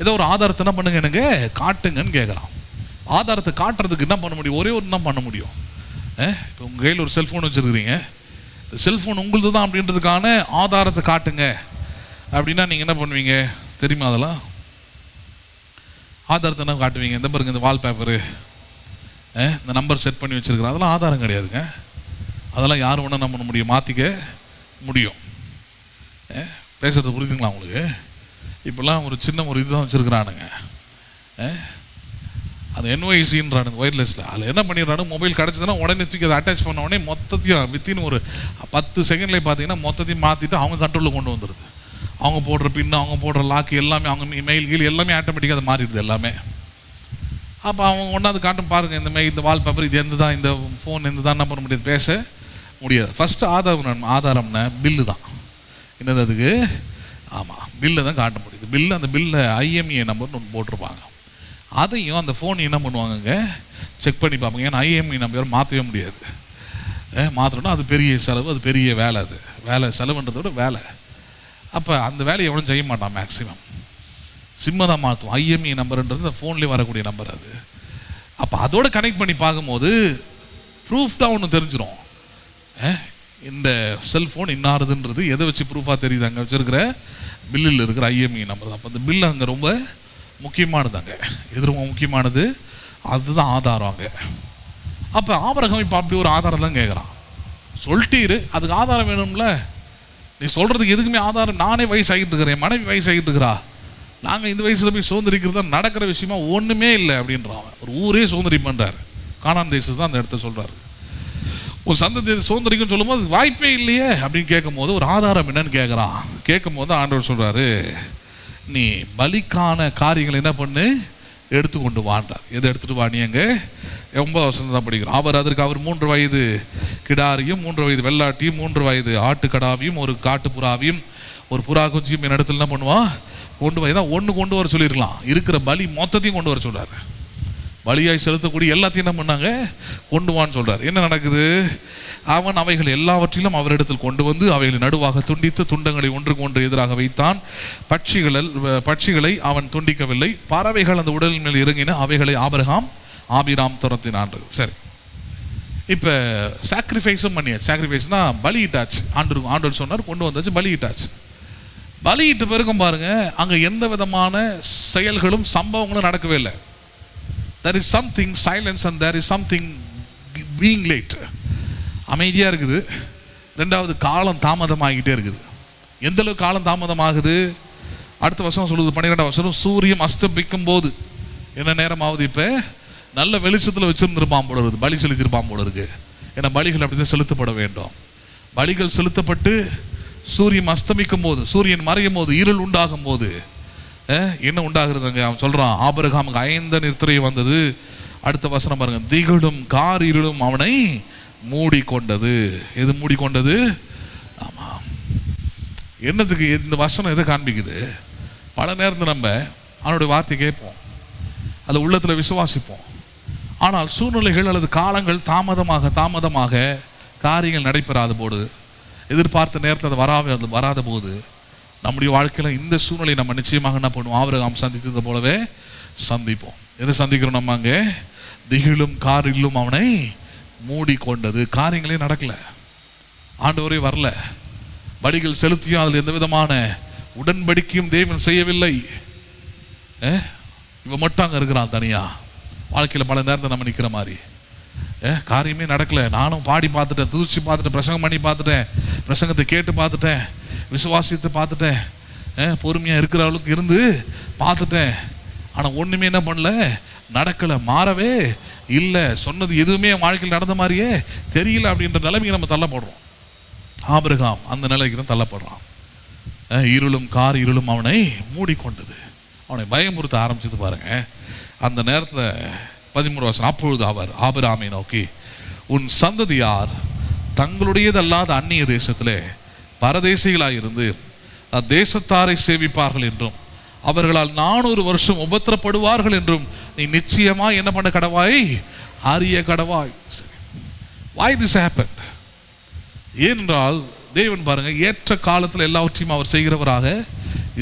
ஏதோ ஒரு ஆதாரத்தை என்ன பண்ணுங்க, எனக்கு காட்டுங்கன்னு கேட்குறான். ஆதாரத்தை காட்டுறதுக்கு என்ன பண்ண முடியும்? ஒரே ஒரு தான் பண்ண முடியும். இப்போ உங்கள் கையில் ஒரு செல்ஃபோன் வச்சுருக்கிறீங்க, இந்த செல்ஃபோன் உங்களுது தான் அப்படின்றதுக்கான ஆதாரத்தை காட்டுங்க அப்படின்னா நீங்கள் என்ன பண்ணுவீங்க தெரியுமா? அதெல்லாம் ஆதாரத்தை என்ன காட்டுவீங்க? இந்த பாருங்க, இந்த வால்பேப்பரு, இந்த நம்பர் செட் பண்ணி வச்சுருக்கிறேன், அதெல்லாம் ஆதாரம் கிடையாதுங்க. அதெல்லாம் யார் வேணால் என்ன பண்ண முடியும், மாற்றிக்க முடியும். பேசுகிறது புரியுதுங்களா உங்களுக்கு? இப்போல்லாம் ஒரு சின்ன ஒரு இதுதான் வச்சுருக்கிறானுங்க, அது என்ஒய்சின்றானுங்க, ஒயர்லெஸில். அதில் என்ன பண்ணிடுறானு, மொபைல் கிடச்சதுன்னா உடனே தூக்கி அதை அட்டாச் பண்ண உடனே மொத்தத்தையும் வித்தின் ஒரு 10 செகண்ட்லேயே பார்த்தீங்கன்னா மொத்தத்தையும் மாற்றிட்டு அவங்க கண்ட்ரோலில் கொண்டு வந்துடுது. அவங்க போடுற பின்னு, அவங்க போடுற லாக்கு எல்லாமே, அவங்க மெயில் கீழ் எல்லாமே ஆட்டோமேட்டிக்காக அதை மாறிடுது எல்லாமே. அப்போ அவங்க ஒன்றாவது காட்டும் பாருங்கள், இந்த மெயில், இந்த வால்பேப்பர், இது எந்த தான், இந்த ஃபோன் எந்த தான், என்ன பண்ண முடியாது, பேச முடியாது. ஃபஸ்ட்டு ஆதாரம்னா பில்லு தான். என்னது அதுக்கு? ஆமாம், பில்லை தான் காட்ட முடியுது. பில்லு, அந்த பில்லை IMEI நம்பர்னு ஒன்று போட்டிருப்பாங்க. அதையும் அந்த ஃபோன் என்ன பண்ணுவாங்கங்க, செக் பண்ணி பார்ப்பாங்க. ஏன்னா IMEI நம்பர் மாற்றவே முடியாது. மாற்றணும்னா அது பெரிய செலவு, அது பெரிய வேலை. அது வேலை, செலவுன்றதை விட வேலை. அப்போ அந்த வேலையை எவ்வளோ செய்ய மாட்டான். மேக்ஸிமம் சிம்மை தான் மாற்றுவோம். IMEI நம்பர்ன்றது அந்த ஃபோன்லேயே வரக்கூடிய நம்பர் அது. அப்போ அதோடு கனெக்ட் பண்ணி பார்க்கும்போது ப்ரூஃப் தான் ஒன்று தெரிஞ்சிடும். இந்த செல்ஃபோன் இன்னாருதுன்றது எதை வச்சு ப்ரூஃபாக தெரியுது? அங்கே வச்சுருக்கிற பில்லில் இருக்கிற IMEI நம்பர் தான். அப்போ அந்த பில்லு அங்கே ரொம்ப முக்கியமானது. அங்கே எது ரொம்ப முக்கியமானது? அதுதான் ஆதாரம் அங்கே. அப்போ ஆபிரகாம் இப்போ அப்படி ஒரு ஆதாரம் தான் கேட்குறான். சொல்லிட்டீரு, அதுக்கு ஆதாரம் வேணும்ல. நீ சொல்கிறதுக்கு எதுக்குமே ஆதாரம்? நானே வயசாகிட்டு இருக்கிறேன், மனைவி வயசாகிட்டு இருக்கிறா, நாங்கள் இந்த வயசில் போய் சுதந்திரிக்கிறது தான் நடக்கிற விஷயமா ஒன்றுமே இல்லை அப்படின்றான். ஒரு ஊரே சுதந்திரிப்பன்றார். கானான் தேசத்தை தான் அந்த இடத்த சொல்கிறாரு. ஒரு சந்ததி சுதந்திரிக்கும் சொல்லும்போது அது வாய்ப்பே இல்லையே அப்படின்னு கேட்கும் போது ஒரு ஆதாரம் என்னன்னு கேட்குறான். கேட்கும் போது ஆண்டவர் சொல்கிறாரு, நீ பலிக்கான காரியங்களை என்ன பண்ணு, எடுத்துக்கொண்டு வாண்டார். எதை எடுத்துகிட்டு வாணியங்க? 9 வருஷம் தான் படிக்கிறோம். அவர் 3 வயது கிடாரியும் 3 வயது வெள்ளாட்டியும் 3 வயது ஆட்டுக்கடாவையும் ஒரு காட்டுப்புறாவையும் ஒரு புறா குஞ்சியும் என் இடத்துல என்ன பண்ணுவான், கொண்டு போய் தான் ஒன்று கொண்டு வர சொல்லியிருக்கலாம். இருக்கிற பலி மொத்தத்தையும் கொண்டு வர சொல்கிறார். பலியாய் செலுத்தக்கூடிய எல்லாத்தையும் என்ன பண்ணாங்க, கொண்டு வான்னு சொல்கிறார். என்ன நடக்குது? அவன் அவைகள் எல்லாவற்றிலும் அவரிடத்தில் கொண்டு வந்து அவைகளை நடுவாக துண்டித்து துண்டங்களை ஒன்றுக்கு ஒன்று எதிராக வைத்தான். பட்சிகளை அவன் துண்டிக்கவில்லை. பறவைகள் அந்த உடலின் மேல் இறங்கின, அவைகளை ஆபிராம் துரத்தினான். சரி, இப்போ சாக்ரிஃபைஸும் பண்ணியாச்சு. சாக்ரிஃபைஸ்னா பலியிட்டாச்சு. ஆண்டவர் சொன்னார், கொண்டு வந்தாச்சு, பலியிட்டாச்சு. பலியிட்ட பிறகும் பாருங்க, அங்கே எந்த விதமான செயல்களும் சம்பவங்களும் நடக்கவே இல்லை. there is something silence and there is something being late. அமைதியாக இருக்குது. ரெண்டாவது, காலம் தாமதமாகிட்டே இருக்குது. எந்த அளவுக்கு காலம் தாமதமாகுது? அடுத்த வருஷம் சொல்லுது, 12ஆம் வருஷம் சூரியன் அஸ்தமிக்கும் போது என்ன நேரம் ஆகுது? இப்போ நல்ல வெளிச்சத்தில் வச்சிருந்துருப்பான் போல இருக்குது, பலி செலுத்திருப்பான் போல இருக்கு. ஏன்னா பலிகள் அப்படி தான் செலுத்தப்பட வேண்டும். பலிகள் செலுத்தப்பட்டு சூரியன் அஸ்தமிக்கும் போது, சூரியன் மறையும் போது, இருள் உண்டாகும் போது என்ன உண்டாகிறதுங்க? அவன் சொல்றான், ஆபிரகாமுக்கு 5 நித்திரை வந்தது. அடுத்த வசனம் பாருங்க, திகிலும் கார் இருளும் அவனை மூடிக்கொண்டது. எது மூடிக்கொண்டது? ஆமா, என்னதுக்கு இந்த வசனம் எதை காண்பிக்குது? பல நேரத்தில் நம்ம அவனுடைய வார்த்தை கேட்போம், அதை உள்ளத்தில் விசுவாசிப்போம். ஆனால் சூழ்நிலைகள் அல்லது காலங்கள் தாமதமாக காரியங்கள் நடைபெறாத போது, எதிர்பார்த்த நேரத்தில் அது வராத போது, நம்முடைய வாழ்க்கையில் இந்த சூழ்நிலை நம்ம நிச்சயமாக என்ன பண்ணுவோம்? ஆபிரகாம் சந்தித்தது போலவே சந்திப்போம். எதை சந்திக்கிறோம் நம்ம? அங்கே திகிலும் காரிலும் அவனை மூடிக்கொண்டது. காரியங்களே நடக்கல, ஆண்டவரே வரல, பலிகள் செலுத்தியும் அதில் எந்த விதமான உடன்படிக்கையும் தேவன் செய்யவில்லை. இவன் மட்டும் அங்கே இருக்கிறான் தனியா. வாழ்க்கையில் பல நேரத்தை நம்ம நிற்கிற மாதிரி காரியமே நடக்கல. நானும் பாடி பார்த்துட்டேன், துதிச்சு பார்த்துட்டேன், பிரசங்கம் பண்ணி பார்த்துட்டேன், பிரசங்கத்தை கேட்டு பார்த்துட்டேன், விசுவாசித்து பார்த்துட்டேன், பொறுமையாக இருக்கிற அளவுக்கு இருந்து பார்த்துட்டேன். ஆனால் ஒன்றுமே என்ன பண்ணல, நடக்கலை, மாறவே இல்லை. சொன்னது எதுவுமே வாழ்க்கையில் நடந்த மாதிரியே தெரியல அப்படின்ற நிலைமைக்கு நம்ம தள்ளப்படுறோம். ஆபிரகாம் அந்த நிலைக்கு தான் தள்ளப்படுறான். இருளும் அவனை மூடிக்கொண்டது, அவனை பயமுறுத்த ஆரம்பிச்சது பாருங்க. அந்த நேரத்தில் 13 வருஷம், அப்பொழுது அவர் ஆபிரகாமை நோக்கி, உன் சந்ததியார் தங்களுடையதல்லாத அந்நிய தேசத்திலே பரதேசிகளாயிருந்து தேசத்தாரை சேவிப்பார்கள் என்றும் அவர்களால் 400 வருஷம் உபத்திரப்படுவார்கள் என்றும் நீ நிச்சயமா என்ன பண்ண கடவாய், அறிய கடவாய். Why this happened? ஏனென்றால் தேவன் பாருங்க, ஏற்ற காலத்தில் எல்லாவற்றையும் அவர் செய்கிறவராக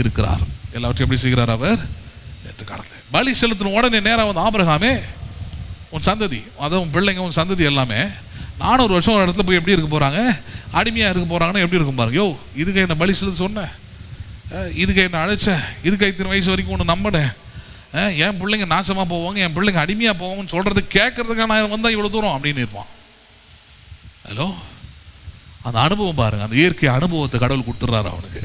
இருக்கிறார். எல்லாவற்றையும் எப்படி செய்கிறார் அவர்? ஏற்ற காலத்தில். பலி செலுத்தின உடனே நேரம் வந்து, ஆபிரகாமே உன் சந்ததி, அதாவது உன் பிள்ளைங்க, உன் சந்ததி எல்லாமே 400 வருஷம் ஒரு இடத்துல போய் எப்படி இருக்க போகிறாங்க? அடிமையாக இருக்க போகிறாங்கன்னா எப்படி இருக்கும் பாருங்க. யோ, இதுக்கு என்ன பலி செலுத்த சொன்னேன், இதுக்கு என்ன அழைச்சேன், இதுக்கு இத்தனை வயசு வரைக்கும் ஒன்று நம்பினேன், என் பிள்ளைங்க நாசமாக போவாங்க, என் பிள்ளைங்க அடிமையாக போவாங்கன்னு சொல்கிறது கேட்கறதுக்காக நான் வந்தால் இவ்வளோ தூரம் அப்படின்னு இருப்பான். ஹலோ, அந்த அனுபவம் பாருங்க, அந்த இயற்கை அனுபவத்தை கடவுள் கொடுத்துட்றாரு அவனுக்கு.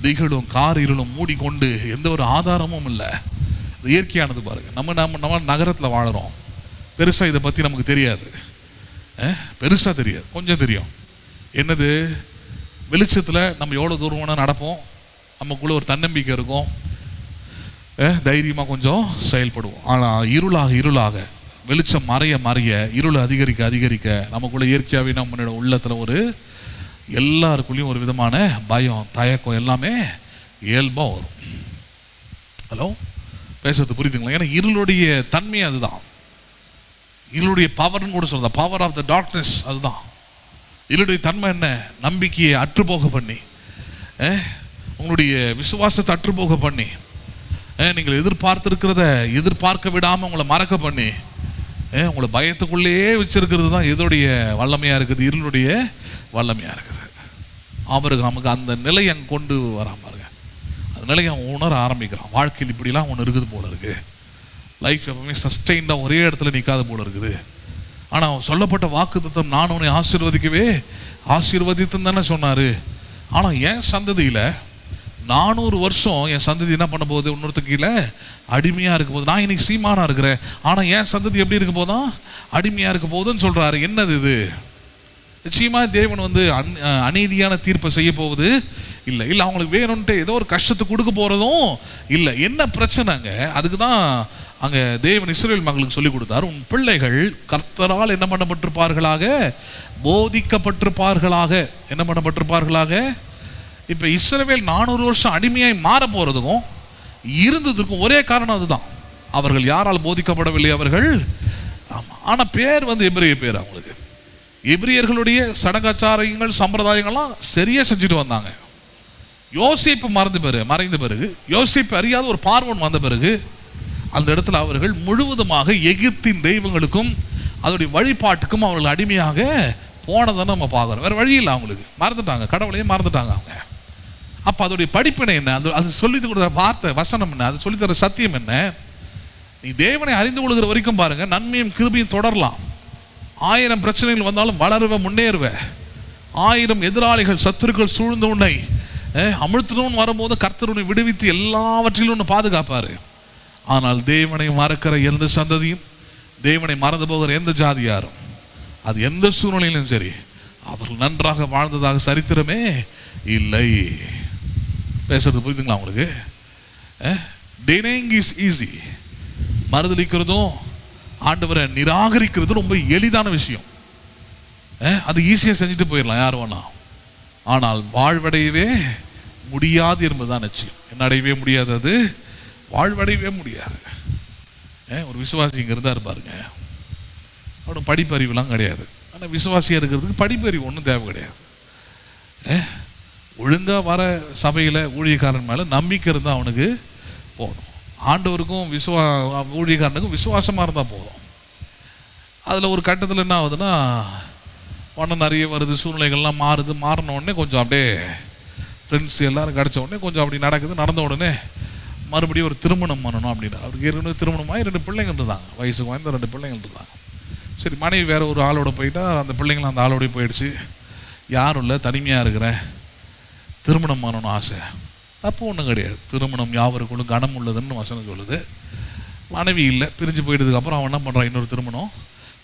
திகிலும் காரிலும் மூடிக்கொண்டு எந்த ஒரு ஆதாரமும் இல்லை. இயற்கையானது பாருங்க. நம்ம நகரத்தில் வாழறோம், பெருசாக இதை பற்றி நமக்கு தெரியாது, பெருசாக தெரியாது, கொஞ்சம் தெரியும். என்னது? வெளிச்சத்தில் நம்ம எவ்வளோ தூரம் வேணால் நடப்போம், நமக்குள்ளே ஒரு தன்னம்பிக்கை இருக்கும், தைரியமாக கொஞ்சம் செயல்படுவோம். ஆனால் இருளாக வெளிச்சம் மறைய இருள் அதிகரிக்க நமக்குள்ள இயற்கையாகவே நம்ம உள்ளத்தில் ஒரு எல்லாருக்குள்ளேயும் ஒரு விதமான பயம், தயக்கம் எல்லாமே இயல்பாக வரும். ஹலோ, பேசுறது புரியுதுங்களா? ஏன்னா இருளுடைய தன்மை அதுதான். இருளுடைய பவர்னு கூட சொல்றதா, பவர் ஆஃப் த டார்க்னஸ் அதுதான். இருளுடைய தன்மை என்ன? நம்பிக்கையை அற்றுப்போக பண்ணி, உங்களுடைய விசுவாசத்தை அற்றுப்போக பண்ணி, நீங்கள் எதிர்பார்த்திருக்கிறத எதிர்பார்க்க விடாமல் உங்களை மறக்க பண்ணி, உங்களை பயத்துக்குள்ளேயே வச்சிருக்கிறது தான் இதோடைய வல்லமையாக இருக்குது, இருளுடைய வல்லமையாக இருக்குது. அவருக்கு நமக்கு அந்த நிலையை அங்கே கொண்டு வராம பாருங்க, அந்த நிலையை அவன் உணர ஆரம்பிக்கிறான். வாழ்க்கையில் இப்படிலாம் ஒன்று இருக்குது போல இருக்கு, லைஃப் எப்பவுமே சஸ்டெயின்டாக ஒரே இடத்துல நிற்காத போல இருக்குது. ஆனால் அவன் சொல்லப்பட்ட வாக்குத்தத்தம், நான் உன்னை ஆசீர்வதிக்கவே ஆசீர்வதித்துன்னு தானே சொன்னார். ஆனால் என் சந்ததியில் 400 வருஷம் என் சந்ததி என்ன பண்ண போகுது? இன்னொருத்தர் கீழே அடிமையாக இருக்க போகுது. நான் இன்னைக்கு சீமானாக இருக்கிறேன், ஆனால் என் சந்ததி எப்படி இருக்க போதான்? அடிமையாக இருக்க போகுதுன்னு சொல்கிறாரு. என்னது இது? நிச்சயமாக தேவன் வந்து அநீதியான தீர்ப்பை செய்ய போவது இல்லை. இல்லை அவங்களுக்கு வேணும்ன்ட்டு ஏதோ ஒரு கஷ்டத்தை கொடுக்க போகிறதும் இல்லை. என்ன பிரச்சனைங்க? அதுக்கு தான் அங்கே தேவன் இஸ்ரவேல் மக்களுக்கு சொல்லி கொடுத்தார், உன் பிள்ளைகள் கர்த்தரால் என்ன பண்ணப்பட்டிருப்பார்களாக? போதிக்கப்பட்டிருப்பார்களாக. என்ன பண்ணப்பட்டிருப்பார்களாக? இப்போ இஸ்ரவேல் 400 வருஷம் அடிமையாய் மாற போகிறதுக்கும் இருந்ததுக்கும் ஒரே காரணம் அதுதான். அவர்கள் யாரால் போதிக்கப்படவில்லை? அவர்கள். ஆமாம். ஆனால் பேர் வந்து எபிரிய பேர். அவங்களுக்கு எபிரியர்களுடைய சடங்காச்சாரங்கள் சம்பிரதாயங்கள்லாம் சரியாக செஞ்சுட்டு வந்தாங்க. யோசேப்பு மறைந்த பிறகு யோசேப்பு அறியாத ஒரு பார்வன் வந்த பிறகு அந்த இடத்துல அவர்கள் முழுவதுமாக எகிப்தின் தெய்வங்களுக்கும் அதோடைய வழிபாட்டுக்கும் அவர்கள் அடிமையாக போனதை நம்ம பார்க்குறோம். வேறு வழி இல்லை, அவங்களுக்கு மறந்துட்டாங்க, கடவுளையும் மறந்துட்டாங்க அவங்க. அப்போ அதோடைய படிப்பினை என்ன? அது சொல்லி கொடுக்குற வார்த்தை வசனம் என்ன? அது சொல்லித்தர சத்தியம் என்ன? நீ தேவனை அறிந்து கொள்கிற வரைக்கும் பாருங்க, நன்மையும் கிருபையும் தொடரலாம். 1000 பிரச்சனைகள் வந்தாலும் வளருவ, முன்னேறுவ. 1000 எதிராளிகள் சத்துருக்கள் சூழ்ந்து உன்னை அமிழ்த்தணும்னு வரும்போது கர்த்தர் உன்னை விடுவித்து எல்லாவற்றிலும் உன்னை பாதுகாப்பாரு. ஆனால் தேவனை மறக்கிற எந்த சந்ததியும், தேவனை மறந்து போகிற எந்த ஜாதியாரும், அது எந்த சூழ்நிலையிலும் சரி, அவர்கள் நன்றாக வாழ்ந்ததாக சரித்திரமே இல்லை. பேசுறது புரியுதுங்களா உங்களுக்கு? Denying is easy. மறுதளிக்கிறதும் ஆண்டவரை நிராகரிக்கிறது ரொம்ப எளிதான விஷயம். அது ஈஸியாக செஞ்சுட்டு போயிடலாம் யார் வேணா. ஆனால் வாழ்வடையவே முடியாது என்பதுதான் நிச்சயம். என்ன அடையவே முடியாது? அது வாழ்வடையவே முடியாது. ஒரு விசுவாசி இங்கே இருந்தார் பாருங்க, அவனோட படிப்பறிவுலாம் கிடையாது. ஆனால் விசுவாசியாக இருக்கிறதுக்கு படிப்பறிவு ஒன்றும் தேவை கிடையாது. ஒழுங்காக வர சபையில் ஊழியக்காரன் மேலே நம்பிக்கை இருந்தால் அவனுக்கு போதும். ஆண்டவருக்கும் ஊழியக்காரனுக்கும் விசுவாசமாக இருந்தால் போதும். அதில் ஒரு கட்டத்தில் என்ன ஆகுதுன்னா, பணம் நிறைய வருது, சூழ்நிலைகள்லாம் மாறின உடனே கொஞ்சம் அப்படியே ஃப்ரெண்ட்ஸ் எல்லோரும் கிடச்ச உடனே கொஞ்சம் அப்படி நடந்த உடனே மறுபடியும் ஒரு திருமணம் பண்ணணும் அப்படின்னா, அவருக்கு ஏற்கனவே திருமணமாகி 2 பிள்ளைங்கள் இருந்தாங்க, வயசுக்கு வாய்ந்த 2 பிள்ளைங்கள் இருந்தாங்க. சரி, மனைவி வேறு ஒரு ஆளோட போயிட்டா அந்த பிள்ளைங்களும் அந்த ஆளோடய போயிடுச்சு. யாரும் இல்லை, தனிமையாக இருக்கிறேன், திருமணம் பண்ணணும் ஆசை. தப்பு ஒன்றும் கிடையாது. திருமணம் யாவருக்குள்ளும் கனம் உள்ளதுன்னு வசனம் சொல்லுது. மனைவி இல்லை, பிரிஞ்சு போயிட்டதுக்கப்புறம் அவன் என்ன பண்ணுறான்? இன்னொரு திருமணம்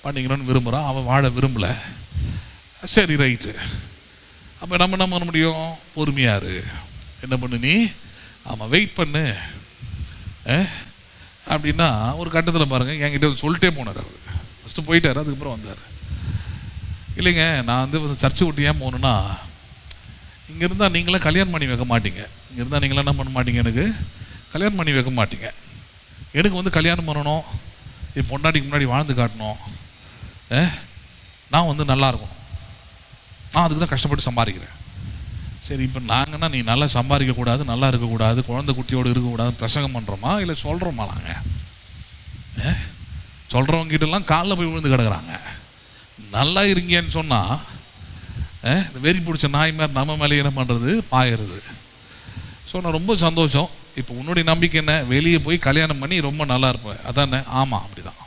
பண்ணிக்கணும்னு விரும்புகிறான். அவன் வாழ விரும்பலை. சரி, ரைட்டு. அப்போ நம்ம என்ன பண்ண முடியும்? பொறுமையாரு, என்ன பண்ணு நீ, ஆமாம் வெயிட் பண்ணு அப்படின்னா ஒரு கட்டத்தில் பாருங்கள், என்கிட்ட சொல்லிட்டே போனார். அவர் ஃபஸ்ட்டு போயிட்டார், அதுக்கப்புறம் வந்தார். இல்லைங்க, நான் வந்து சர்ச்சை விட்டு ஏன் போகணுன்னா, இங்கே இருந்தால் நீங்களாம் கல்யாணம் பண்ணி வைக்க மாட்டீங்க, இங்கே இருந்தால் நீங்களாம் என்ன பண்ண மாட்டீங்க, எனக்கு கல்யாணம் பண்ணி வைக்க மாட்டீங்க. எனக்கு வந்து கல்யாணம் பண்ணணும், என் பொண்டாட்டிக்கு முன்னாடி வாழ்ந்து காட்டணும், நான் வந்து நல்லா இருக்கணும், நான் அதுக்கு தான் கஷ்டப்பட்டு சம்பாதிக்கிறேன். சரி, இப்போ நாங்கன்னா நீ நல்லா சம்பாதிக்கக்கூடாது, நல்லா இருக்கக்கூடாது, குழந்தை குட்டியோடு இருக்கக்கூடாது பிரசங்கம் பண்ணுறோமா இல்லை சொல்கிறோமா? நாங்கள் சொல்கிறவங்கிட்டலாம் காலில் போய் விழுந்து கிடக்குறாங்க. நல்லா இருங்கன்னு சொன்னால் இந்த வெறி பிடிச்ச நாய் மாதிரி நம்ம மேலே என்ன பண்ணுறது? பாயிறது. ஸோ நான் ரொம்ப சந்தோஷம். இப்போ உன்னுடைய நம்பிக்கை என்ன? வெளியே போய் கல்யாணம் பண்ணி ரொம்ப நல்லா இருப்பேன், அதானே? ஆமாம், அப்படி தான்.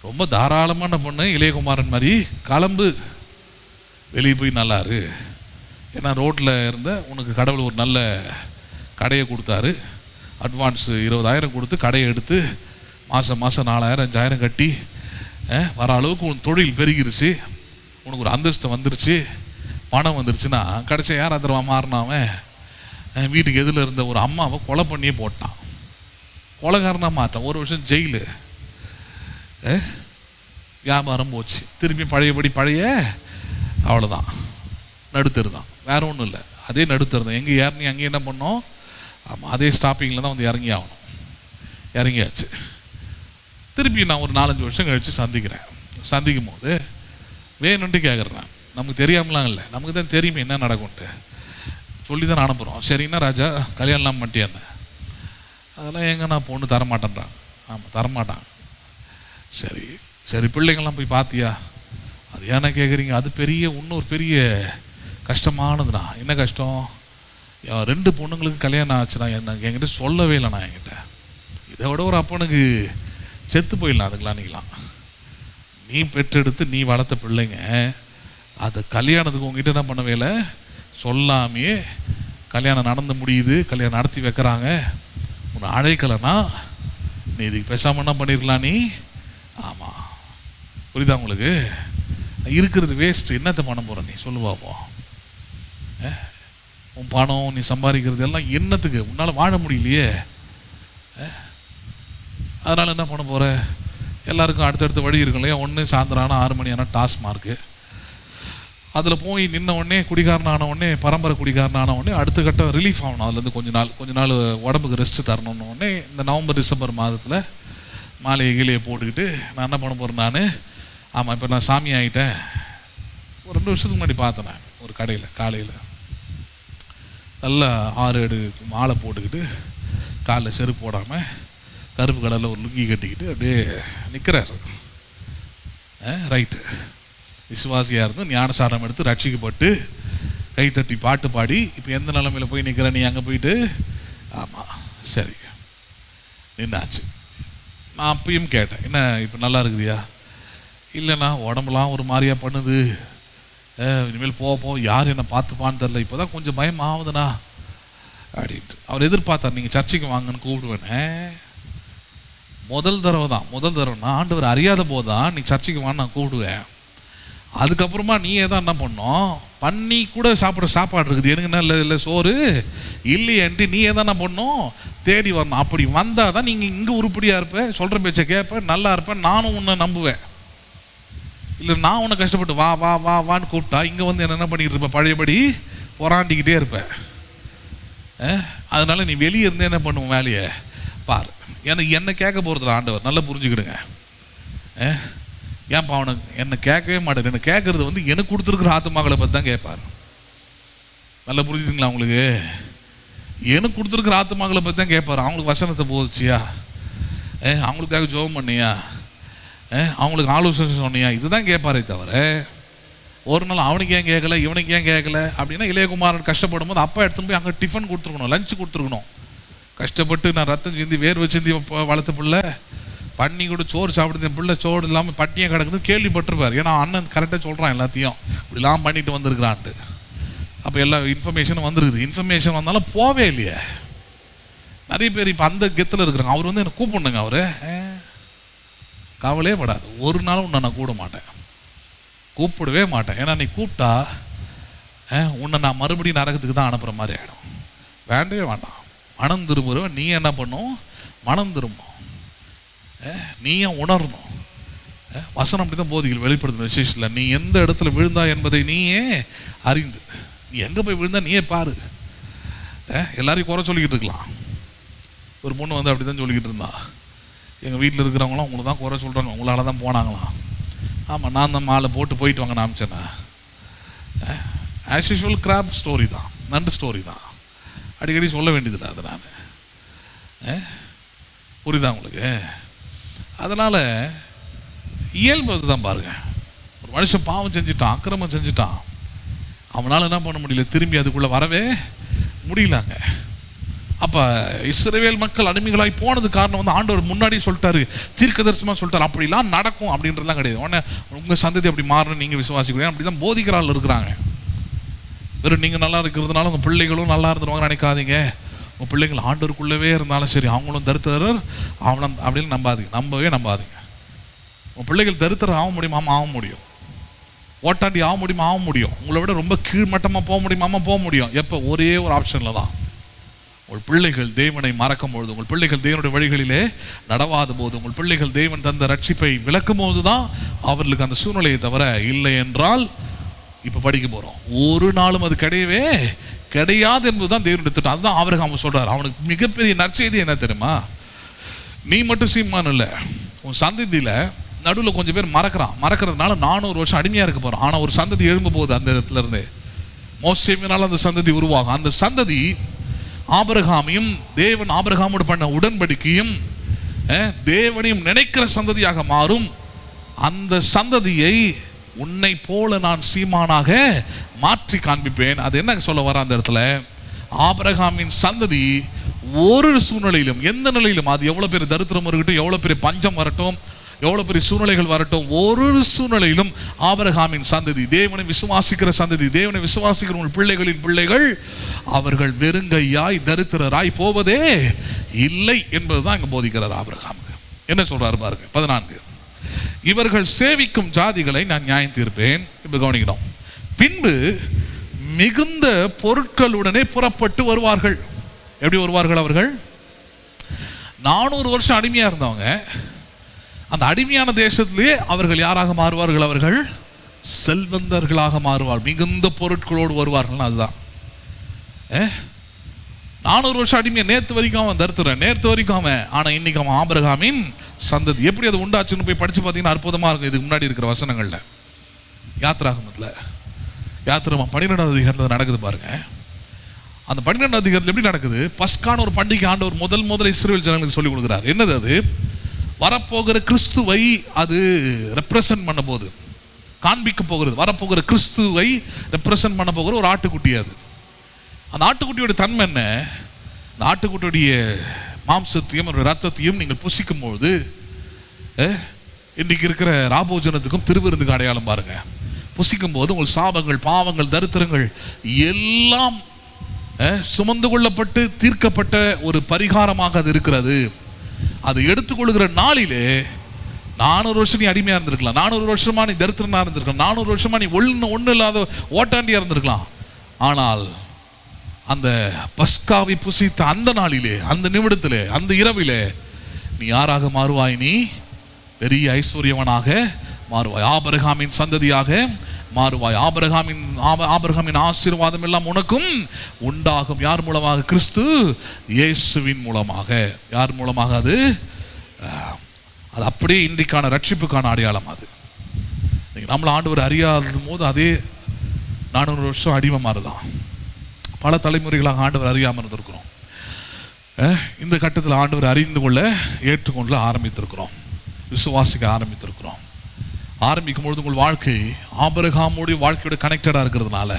ரொம்ப தாராளமான பொண்ணு, இளையகுமாரன் மாதிரி கிளம்பு, வெளியே போய் நல்லாரு. ஏன்னா ரோட்டில் இருந்த உனக்கு கடவுள் ஒரு நல்ல கடையை கொடுத்தாரு, அட்வான்ஸ் 20,000 கொடுத்து கடையை எடுத்து மாதம் 4,000 5,000 கட்டி வர அளவுக்கு உன் தொழில் பெருகிருச்சு, உனக்கு ஒரு அந்தஸ்து வந்துருச்சு, பணம் வந்துருச்சுன்னா கடைசியாக யார் அதிரவா மாறினாவன்? வீட்டுக்கு எதில் இருந்த ஒரு அம்மாவை கொலை பண்ணியே போட்டான், கொலைகாரனாக மாட்டான், 1 வருஷம் ஜெயிலு, வியாபாரம் போச்சு, திரும்பி பழைய அவ்வளோதான், நடுத்தரு தான், வேற ஒன்றும் இல்லை. அதே நடுத்தருந்தேன். எங்கே ஏறி அங்கே என்ன பண்ணோம்? ஆமாம், அதே ஸ்டாப்பிங்கில் தான் வந்து இறங்கி ஆகணும். இறங்கியாச்சு. திருப்பி நான் ஒரு 4-5 வருஷம் கழித்து சந்திக்கும் போது வேணுன்ட்டு கேட்குறேன். நமக்கு தெரியாமலாம் இல்லை, நமக்கு தான் தெரியுமே என்ன நடக்கும்ட்டு சொல்லி தான் அனுப்புகிறோம். சரின்னா ராஜா கல்யாணம்லாம் பண்ணிட்டேன்னு. அதெல்லாம் எங்கே நான் பொண்ணு தரமாட்டேன்றாங்க. ஆமாம், தரமாட்டாங்க. சரி சரி, பிள்ளைங்கள்லாம் போய் பார்த்தியா? அது ஏன்னா கேட்குறீங்க? அது இன்னொரு பெரிய கஷ்டமானதுண்ணா. என்ன கஷ்டம்? 2 பொண்ணுங்களுக்கு கல்யாணம் ஆச்சுண்ணா. என்கிட்ட சொல்லவே இல்லைண்ணா. என்கிட்ட இதை விட ஒரு அப்பனுக்கு செத்து போயிடலாம் அதுக்கெலாம். நீ பெற்றெடுத்து நீ வளர்த்த பிள்ளைங்க அது கல்யாணத்துக்கு உங்ககிட்ட என்ன பண்ணவே இல்லை, சொல்லாமையே கல்யாணம் நடந்து முடியுது, கல்யாணம் நடத்தி வைக்கிறாங்க. உன்னை அழைக்கலைன்னா நீ இதுக்கு பேசாமல் என்ன பண்ணிருக்கலாம் நீ? ஆமாம், புரியுதா உங்களுக்கு? இருக்கிறது வேஸ்ட். என்னத்தை பண்ண போகிற நீ சொல்லுவாப்போ? உன் பணம் நீ சம்பாதிக்கிறது எல்லாம் என்னத்துக்கு? உன்னால் வாழ முடியலையே. அதனால் என்ன பண்ண போகிற? எல்லாருக்கும் அடுத்தடுத்த வழி இருக்கும் இல்லையா? ஒன்று சாயந்தரம் ஆனால் 6 மணி ஆனால் டாஸ்மார்க்கு, அதில் போய் நின்ன உடனே குடிகாரனான உடனே, பரம்பரை குடிகாரனான உடனே அடுத்த கட்டம் ரிலீஃப் ஆகணும். அதுலேருந்து கொஞ்ச நாள் உடம்புக்கு ரெஸ்ட்டு தரணுன்னு உடனே இந்த நவம்பர் டிசம்பர் மாதத்தில் மாலையை கீழையை போட்டுக்கிட்டு நான் என்ன பண்ண போகிறேன்? நான் ஆமாம், இப்போ நான் சாமி ஆகிட்டேன். ஒரு 2 வருஷத்துக்கு முன்னாடி பார்த்தேன் நான் ஒரு கடையில் காலையில் நல்லா 6-7 மாலை போட்டுக்கிட்டு காலில் செருப்பு போடாமல் கருப்பு கலரில் ஒரு லுங்கி கட்டிக்கிட்டு அப்படியே நிற்கிறாரு. ரைட்டு, விசுவாசியாக இருந்து ஞானசாரம் எடுத்து ரட்சிக்கப்பட்டு கைத்தட்டி பாட்டு பாடி இப்போ எந்த நிலைமையில் போய் நிற்கிற நீ? அங்கே போயிட்டு ஆமாம் சரி நின்னாச்சு. நான் அப்பயும் கேட்டேன், என்ன இப்போ நல்லா இருக்குதியா? இல்லைண்ணா உடம்புலாம் ஒரு மாதிரியாக பண்ணுது, இனிமேல் போக யார் என்னை பார்த்துப்பான்னு தெரில, இப்போ தான் கொஞ்சம் பயம் ஆகுதுண்ணா அப்படின்ட்டு. அவர் எதிர்பார்த்தார் நீங்கள் சர்ச்சைக்கு வாங்கன்னு கூப்பிடுவேனே. முதல் தடவைனா ஆண்டவர் அறியாத போது தான் நீ சர்ச்சைக்கு வான்னு நான் கூப்பிடுவேன். அதுக்கப்புறமா நீ ஏதான் என்ன பண்ணோம் பண்ணி கூட சாப்பிட்ற சாப்பாடு இருக்குது, எனக்கு என்ன இல்லை சோறு இல்லையன்ட்டு நீ ஏதான் என்ன பண்ணோம் தேடி வரணும். அப்படி வந்தால் தான் நீங்கள் இங்கே உருப்படியாக இருப்பேன், சொல்கிற பேச்சை கேட்பேன், நல்லா இருப்பேன், நானும் உன்னை நம்புவேன். இல்லை நான் உன்னை கஷ்டப்பட்டு வா வா வா வான்னு கூப்பிட்டா இங்கே வந்து என்ன பண்ணிக்கிட்டு இருப்பேன்? பழையபடி போராண்டிக்கிட்டே இருப்பேன். அதனால நீ வெளியே இருந்து என்ன பண்ணுவோம் வேலையை பாரு. என்ன கேட்க போகிறதில்ல ஆண்டவர், நல்லா புரிஞ்சுக்கிடுங்க. ஏன்ப்பா அவனுக்கு என்னை கேட்கவே மாட்டேன். என்னை கேட்கறது வந்து எனக்கு கொடுத்துருக்குற ஆத்துமாக்களை பற்றி தான் கேட்பார். நல்லா புரிஞ்சுதுங்களா உங்களுக்கு? எனக்கு கொடுத்துருக்குற ஆத்துமாக்களை பற்றி தான் கேட்பார். அவங்களுக்கு வசனத்தை போதிச்சியா? அவங்களுக்காக ஜெபம் பண்ணியா? அவங்களுக்கு ஆலோசனை சொன்னியா? இதுதான் கேட்பாரே தவிர ஒரு நாள் அவனுக்கு ஏன் கேட்கல இவனுக்கு ஏன் கேட்கல அப்படின்னா, இளையகுமாரன் கஷ்டப்படும் போது அப்பா எடுத்துன்னு போய் அங்கே டிஃபன் கொடுத்துருக்கணும், லஞ்சு கொடுத்துருக்கணும். கஷ்டப்பட்டு நான் ரத்தம் சிந்தி வேர்வை சிந்தி வளர்த்த பிள்ளை பண்ணி கூட சோறு சாப்பிடுது, என் பிள்ளை சோறு இல்லாமல் பட்டியாக கிடக்குது கேள்விப்பட்டிருப்பார். ஏன்னா அண்ணன் கரெக்டாக சொல்கிறான் எல்லாத்தையும் இப்படிலாம் பண்ணிட்டு வந்திருக்கிறான்ட்டு. அப்போ எல்லா இன்ஃபர்மேஷனும் வந்துருக்குது. இன்ஃபர்மேஷன் வந்தாலும் போவே இல்லையே. நிறைய பேர் இப்போ அந்த கெத்தில் இருக்கிறாங்க. அவர் வந்து என்னை கூப்பிடுங்க, அவர் கவலையே படாது, ஒரு நாளும் உன்னை நான் கூட மாட்டேன், கூப்பிடவே மாட்டேன். ஏன்னா நீ கூப்பிட்டா உன்னை நான் மறுபடியும் நரகத்துக்கு தான் அனுப்புகிற மாதிரி ஆகிடும். வேண்டவே வேண்டாம். மனம் திரும்புறவன் நீ என்ன பண்ணும்? மனம் திரும்பும், நீயும் உணரணும். வசனம் அப்படி தான் போதிகள் வெளிப்படுத்தின விசேஷத்தில் நீ எந்த இடத்துல விழுந்தா என்பதை நீயே அறிந்து, நீ எங்கே போய் விழுந்தா நீயே பாரு. எல்லாரையும் குறை சொல்லிக்கிட்டு இருக்கலாம். ஒரு பொண்ணு வந்து அப்படி தான் சொல்லிக்கிட்டு இருந்தா, எங்கள் வீட்டில் இருக்கிறவங்களாம் உங்களை தான் குறை சொல்கிறாங்க, உங்களால் தான் போனாங்களாம். ஆமாம், நான் தான் மாலை போயிட்டு வாங்க நான் அமிச்சேன்னா. ஆஸ் யூஷுவல் கிராப் ஸ்டோரி தான், நண்டு ஸ்டோரி தான், அடிக்கடி சொல்ல வேண்டியதில்லை. அது நான் புரியுதா உங்களுக்கு? அதனால் இயல்பு அதுதான் பாருங்க. ஒரு மனுஷன் பாவம் செஞ்சுட்டான், அக்கிரமம் செஞ்சுட்டான், அவனால் என்ன பண்ண முடியல, திரும்பி அதுக்குள்ளே வரவே முடியலாங்க. அப்போ இஸ்ரவேல் மக்கள் அடிமைகளாய் போனது காரணம் வந்து ஆண்டவர் முன்னாடி சொல்லிட்டாரு, தீர்க்கதரிசனமாக சொல்லிட்டாரு அப்படிலாம் நடக்கும் அப்படின்றதுலாம் கிடையாது. உடனே உங்கள் சந்ததி அப்படி மாறணும் நீங்கள் விசுவாசிக்கிறீங்க அப்படி தான் போதிக்கிறாள் இருக்கிறாங்க. வெறும் நீங்கள் நல்லா இருக்கிறதுனால உங்கள் பிள்ளைகளும் நல்லா இருந்துருவாங்க நினைக்காதீங்க. உங்கள் பிள்ளைகள் ஆண்டவருக்குள்ளவே இருந்தாலும் சரி அவங்களும் தரித்திரர் அவனும் அப்படின்னு நம்பவே நம்பாதீங்க. உங்கள் பிள்ளைகள் தரித்திரர் ஆக முடியுமாமா? ஆக முடியும். ஓட்டாண்டி ஆக முடியுமா? ஆக முடியும். உங்களை விட ரொம்ப கீழ்மட்டமாக போக முடியுமாமா? போக முடியும். எப்போ? ஒரே ஒரு ஆப்ஷனில் தான். உங்கள் பிள்ளைகள் தேவனை மறக்கும் பொழுது, உங்கள் பிள்ளைகள் தேவனுடைய வழிகளிலே நடவாத போது, உங்கள் பிள்ளைகள் தேவன் தந்த ரட்சிப்பை விளக்கும் போது தான் அவர்களுக்கு அந்த சூழ்நிலையை தவிர, இல்லை என்றால் இப்ப படிக்க போறோம். ஒரு நாளும் அது கிடையவே கிடையாது என்பதுதான் தேவனுடைய திட்டம். அதுதான் ஆபிரகாம் சொல்றாரு. அவனுக்கு மிகப்பெரிய நற்செய்தி என்ன தெரியுமா? நீ மட்டும் சீமான் இல்லை, உன் சந்ததியில நடுவில் கொஞ்சம் பேர் மறக்கிறதுனால 400 வருஷம் அடிமையா இருக்க போறோம். ஆனா ஒரு சந்ததி எழும்ப போகுது. அந்த இடத்துல இருந்து மோசேவினால அந்த சந்ததி உருவாகும். அந்த சந்ததி ஆபிரகாமையும் தேவன் ஆபிரகாமோடு பண்ண உடன்படிக்கையும் தேவனையும் நினைக்கிற சந்ததியாக மாறும். அந்த சந்ததியை உன்னை போல நான் சீமானாக மாற்றி காண்பிப்பேன். அது என்ன சொல்ல வர அந்த இடத்துல? ஆபிரகாமின் சந்ததி ஒரு சூழ்நிலையிலும், எந்த நிலையிலும், அது எவ்வளவு பெரிய தரித்திரம் இருக்கட்டும், எவ்வளவு பெரிய பஞ்சம் வரட்டும், எவ்வளவு பெரிய சூழ்நிலைகள் வரட்டும், ஒரு சூழ்நிலையிலும் ஆபிரகாமின் சந்ததி, தேவனை விசுவாசிக்கிற சந்ததி, தேவனை விசுவாசிக்கிற உங்கள் பிள்ளைகளின் பிள்ளைகள் அவர்கள் வெறுங்கையாய் தரித்திரராய் போவதே இல்லை என்பதுதான் இங்க போதிக்கிறார் ஆபிரகாமுக்கு. என்ன சொல்றாரு பாருங்க 14. இவர்கள் சேவிக்கும் ஜாதிகளை நான் நியாயம் தீர்ப்பேன். இப்ப கவனிக்கணும். பின்பு மிகுந்த பொருட்களுடனே புறப்பட்டு வருவார்கள். எப்படி வருவார்கள்? அவர்கள் 400 வருஷம் அடிமையா இருந்தவங்க. அந்த அடிமையான தேசத்திலேயே அவர்கள் யாராக மாறுவார்கள்? அவர்கள் செல்வந்தர்களாக மாறுவார்கள். மிகுந்த பொருட்களோடு வருவார்கள். அதுதான் 400 வருஷம் அடிமையா. நேற்று வரைக்கும் அவன் தரித்திரன், நேற்று வரைக்கும் அவன். ஆனா இன்னைக்கு அவன் ஆபிரகாமின் சந்ததி. எப்படி அது உண்டாச்சுன்னு போய் படிச்சு பார்த்தீங்கன்னா அற்புதமா இருக்கும். இதுக்கு முன்னாடி இருக்கிற வசனங்கள்ல யாத்திராகமத்துல 12வது அதிகாரத்தில் நடக்குது பாருங்க. அந்த 12வது அதிகாரத்தில் எப்படி நடக்குது? பஸ்கான ஒரு பண்டிகை ஆண்டவர் முதல் இஸ்ரவேல் ஜனங்களுக்கு சொல்லிக் கொடுக்கிறார். என்னது அது? வரப்போகிற கிறிஸ்துவை அது ரெப்ரசன்ட் பண்ண போது, காண்பிக்க போகிறது. வரப்போகிற கிறிஸ்துவை ரெப்ரசன்ட் பண்ண போகிற ஒரு ஆட்டுக்குட்டி. அது அந்த ஆட்டுக்குட்டியோட தன்மை என்ன? அந்த ஆட்டுக்குட்டியுடைய மாம்சத்தையும் ரத்தத்தையும் நீங்கள் புசிக்கும் பொழுது இன்றைக்கு இருக்கிற ராபோஜனத்துக்கும் திருவிருந்துக்கு அடையாளம் பாருங்க. புசிக்கும் போது உங்கள் சாபங்கள், பாவங்கள், தரித்திரங்கள் எல்லாம் சுமந்து கொள்ளப்பட்டு தீர்க்கப்பட்ட ஒரு பரிகாரமாக அது இருக்கிறது. அதை எடுத்துக்கொள்கிற நாளிலே 400 வருஷம் நீ அடிமையா இருந்திருக்கலாம், 400 வருஷமா நீ தரித்திரனா இருந்திருக்கலாம், 400 வருஷமா நீ ஒண்ணு இல்லாத ஓட்டாண்டியா இருந்திருக்கலாம். ஆனால் அந்த பஸ்காவை புசித்த அந்த நாளிலே, அந்த நிமிடத்திலே, அந்த இரவிலே நீ யாராக மாறுவாய்? நீ பெரிய ஐஸ்வர்யவனாக மாறுவாய். ஆபிரகாமின் சந்ததியாக மாறுவாய். ஆபிரகாமின் ஆசீர்வாதம் எல்லாம் உனக்கும் உண்டாகும். யார் மூலமாக? கிறிஸ்து இயேசுவின் மூலமாக. யார் மூலமாக? அது அப்படியே இன்றைக்கான ரட்சிப்புக்கான அடையாளம். அது நம்மள ஆண்டவர் அறியாத போது அதே 400 வருஷம் அடிமை மாறுதான். பல தலைமுறைகளாக ஆண்டவர் அறியாமல் இருந்திருக்கிறோம். இந்த கட்டத்தில் ஆண்டவர் அறிந்து கொள்ள, ஏற்றுக்கொள்ள ஆரம்பித்திருக்கிறோம், விசுவாசிக்க ஆரம்பித்திருக்கிறோம். ஆரம்பிக்கும் பொழுது உங்கள் வாழ்க்கை ஆபிரகாமுடைய வாழ்க்கையோட கனெக்டடா இருக்கிறதுனால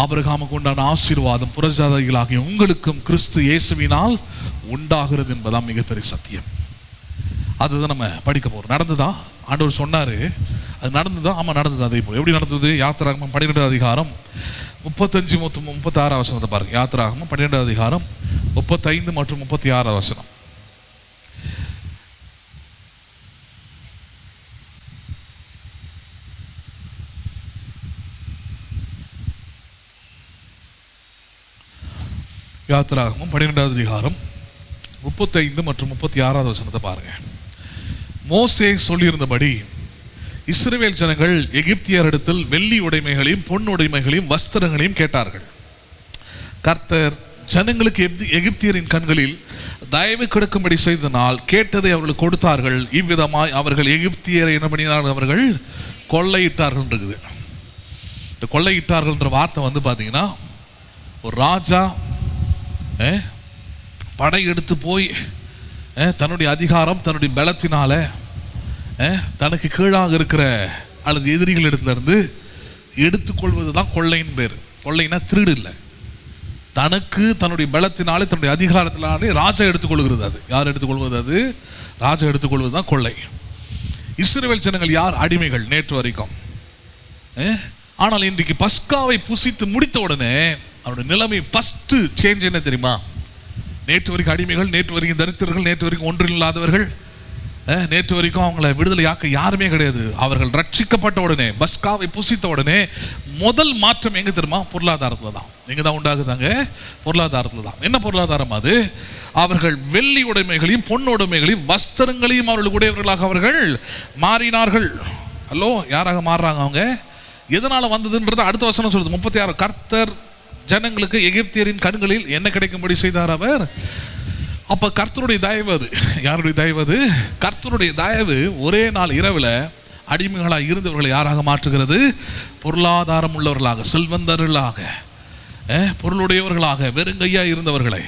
ஆபிரகாமுக்கு உண்டான ஆசீர்வாதம் புறஜாதிகளாகிய உங்களுக்கும் கிறிஸ்து இயேசுவினால் உண்டாகிறது என்பதான் மிகப்பெரிய சத்தியம். அதுதான் நம்ம படிக்க போறோம். நடந்ததா? ஆண்டவர் சொன்னாரு, அது நடந்ததா? ஆமா நடந்தது. அதே போல எப்படி நடந்தது? யாத்திராகமம் 12வது அதிகாரம் 35-36 வசனத்தை பாருங்க. யாத்திராகமம் 12வது அதிகாரம் 35 மற்றும் 36 வசனம். யாத்திராகமம் 12வது அதிகாரம் 35 மற்றும் 36 வசனத்தை பாருங்க. மோசே சொல்லியிருந்தபடி இஸ்ரவேல் ஜனங்கள் எகிப்தியரிடத்தில் வெள்ளி உடைமைகளையும் பொன் உடைமைகளையும் வஸ்திரங்களையும் கேட்டார்கள். கர்த்தர் ஜனங்களுக்கு எகிப்தியரின் கண்களில் தயவு கிடைக்கும்படி செய்தனால் கேட்டதை அவர்கள் கொடுத்தார்கள். இவ்விதமாய் அவர்கள் எகிப்தியரை என்ன பண்ணினார்கள்? அவர்கள் கொள்ளையிட்டார்கள் இருக்குது. இந்த கொள்ளையிட்டார்கள்ன்ற வார்த்தை வந்து பார்த்தீங்கன்னா, ஒரு ராஜா படையெடுத்து போய் தன்னுடைய அதிகாரம், தன்னுடைய பலத்தினால தனக்கு கீழாக இருக்கிற அல்லது எதிரிகளிடத்திலிருந்து எடுத்துக்கொள்வது தான் கொள்ளையின் பேர். கொள்ளைனா திருடு இல்லை, தனக்கு தன்னுடைய பலத்தினாலே தன்னுடைய அதிகாரத்தினாலே ராஜா எடுத்துக்கொள்கிறது. அது யார் எடுத்துக்கொள்வது? அது ராஜா எடுத்துக்கொள்வது தான் கொள்ளை. இஸ்ரவேல் ஜனங்கள் யார்? அடிமைகள் நேற்று வரைக்கும். ஆனால் இன்றைக்கு பஸ்காவை புசித்து முடித்த உடனே அவருடைய நிலைமை ஃபர்ஸ்ட் சேஞ்ச் என்ன தெரியுமா? நேற்று வரைக்கும் அடிமைகள், நேற்று வரைக்கும் தரித்திரர்கள், நேற்று வரைக்கும் ஒன்றில் இல்லாதவர்கள், நேற்று வரைக்கும் அவங்களை விடுதலையாக்க யாருமே கிடையாது. அவர்கள் ரட்சிக்கப்பட்ட உடனே, பஸ்காவை புசித்த உடனே முதல் மாற்றம் எங்க தெரியுமா? பொருளாதாரத்துல தான். எங்க தான் உண்டாகுதாங்க? பொருளாதாரத்துல தான். என்ன பொருளாதாரம் அது? அவர்கள் வெள்ளி உடைமைகளையும் பொன் உடைமைகளையும் வஸ்திரங்களையும் அவர்கள் உடையவர்களாக அவர்கள் மாறினார்கள். ஹலோ, யாராக மாறுறாங்க? அவங்க எதனால வந்ததுன்றது அடுத்த வசனம் சொல்லுது. 36, கர்த்தர் ஜனங்களுக்கு எகிப்தியரின் கண்களில் என்ன கிடைக்கும்படி செய்தார் அவர். அப்ப கர்த்தருடைய தயவு அது. யாருடைய தயவு அது? கர்த்தருடைய தயவு ஒரே நாள் இரவில் அடிமைகளாக இருந்தவர்களை யாராக மாற்றுகிறது? பொருளாதாரம் உள்ளவர்களாக, செல்வந்தர்களாக, பொருளுடையவர்களாக, வெறுங்கையா இருந்தவர்களை,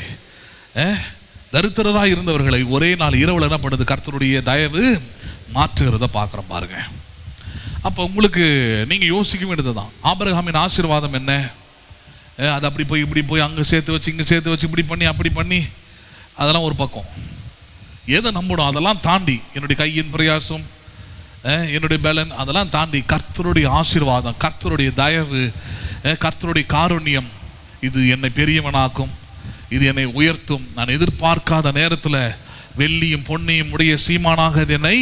தரித்திரராக இருந்தவர்களை ஒரே நாள் இரவில் என்ன பண்ணுது? கர்த்தருடைய தயவு மாற்றுகிறத பார்க்குறோம் பாருங்க. அப்போ உங்களுக்கு நீங்கள் யோசிக்க வேண்டியது தான், ஆபிரகாமின் ஆசீர்வாதம் என்ன? அது அப்படி போய் இப்படி போய் அங்கே சேர்த்து வச்சு இங்கே சேர்த்து வச்சு இப்படி பண்ணி அப்படி பண்ணி அதெல்லாம் ஒரு பக்கம். எதை நம்பணும்? அதெல்லாம் தாண்டி என்னுடைய கையின் பிரயாசம், என்னுடைய பலன், அதெல்லாம் தாண்டி கர்த்தருடைய ஆசீர்வாதம், கர்த்தருடைய தயவு, கர்த்தருடைய காருண்யம், இது என்னை பெரியவனாக்கும், இது என்னை உயர்த்தும். நான் எதிர்பார்க்காத நேரத்தில் வெள்ளியும் பொன்னியும் உடைய சீமானாக என்னை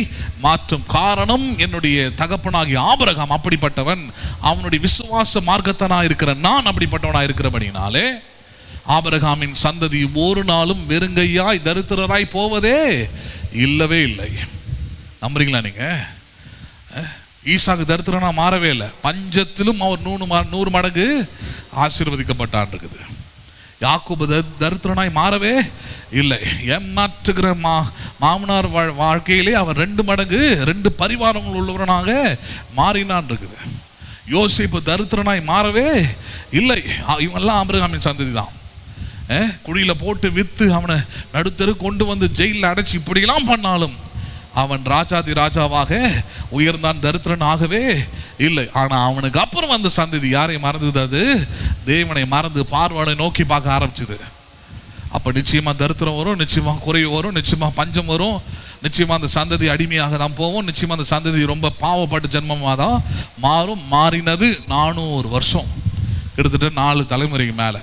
மாற்றும். காரணம், என்னுடைய தகப்பனாகிய ஆபிரகாம் அப்படிப்பட்டவன். அவனுடைய விசுவாச மார்க்கத்தனா இருக்கிற நான் அப்படிப்பட்டவனா இருக்கிறபடினாலே ஆபிரகாமின் சந்ததி ஒரு நாளும் வெறுங்கையாய் தரித்திரராய் போவதே இல்லவே இல்லை. நம்புறீங்களா நீங்க? ஈசாக்கு தரித்திரனா மாறவே இல்லை. பஞ்சத்திலும் அவர் 100 மடங்கு ஆசீர்வதிக்கப்பட்டான் இருக்குது. யாக்கோபு தரித்திரனாய் மாறவே இல்லை. ஏமாற்றுகிற மாமனார் வாழ்க்கையிலே அவன் 2 மடங்கு 2 பரிவாரங்கள் உள்ளவனாக மாறினான் இருக்குது. யோசேப்பு தரித்திரனாய் மாறவே இல்லை. இவெல்லாம் ஆபிரகாமின் சந்ததி தான். குழியில போட்டு வித்து அவனை நடுத்தரு கொண்டு வந்து ஜெயிலில் அடைச்சி இப்படியெல்லாம் பண்ணாலும் அவன் ராஜாதி ராஜாவாக உயர்ந்தான், தரித்திரன் ஆகவே இல்லை. ஆனா அவனுக்கு அப்புறம் அந்த சந்ததி யாரை மறந்தது? அது தேவனை மறந்து பார்வனை நோக்கி பார்க்க ஆரம்பிச்சது. அப்ப நிச்சயமா தரித்திரம் வரும், நிச்சயமா குறைவு வரும், நிச்சயமா பஞ்சம் வரும், நிச்சயமா அந்த சந்ததி அடிமையாக தான் போவோம், நிச்சயமா அந்த சந்ததி ரொம்ப பாவப்பட்ட ஜென்மமாக தான் மாறும். மாறினது 400 வருஷம், கிட்டத்தட்ட 4 தலைமுறைக்கு மேல.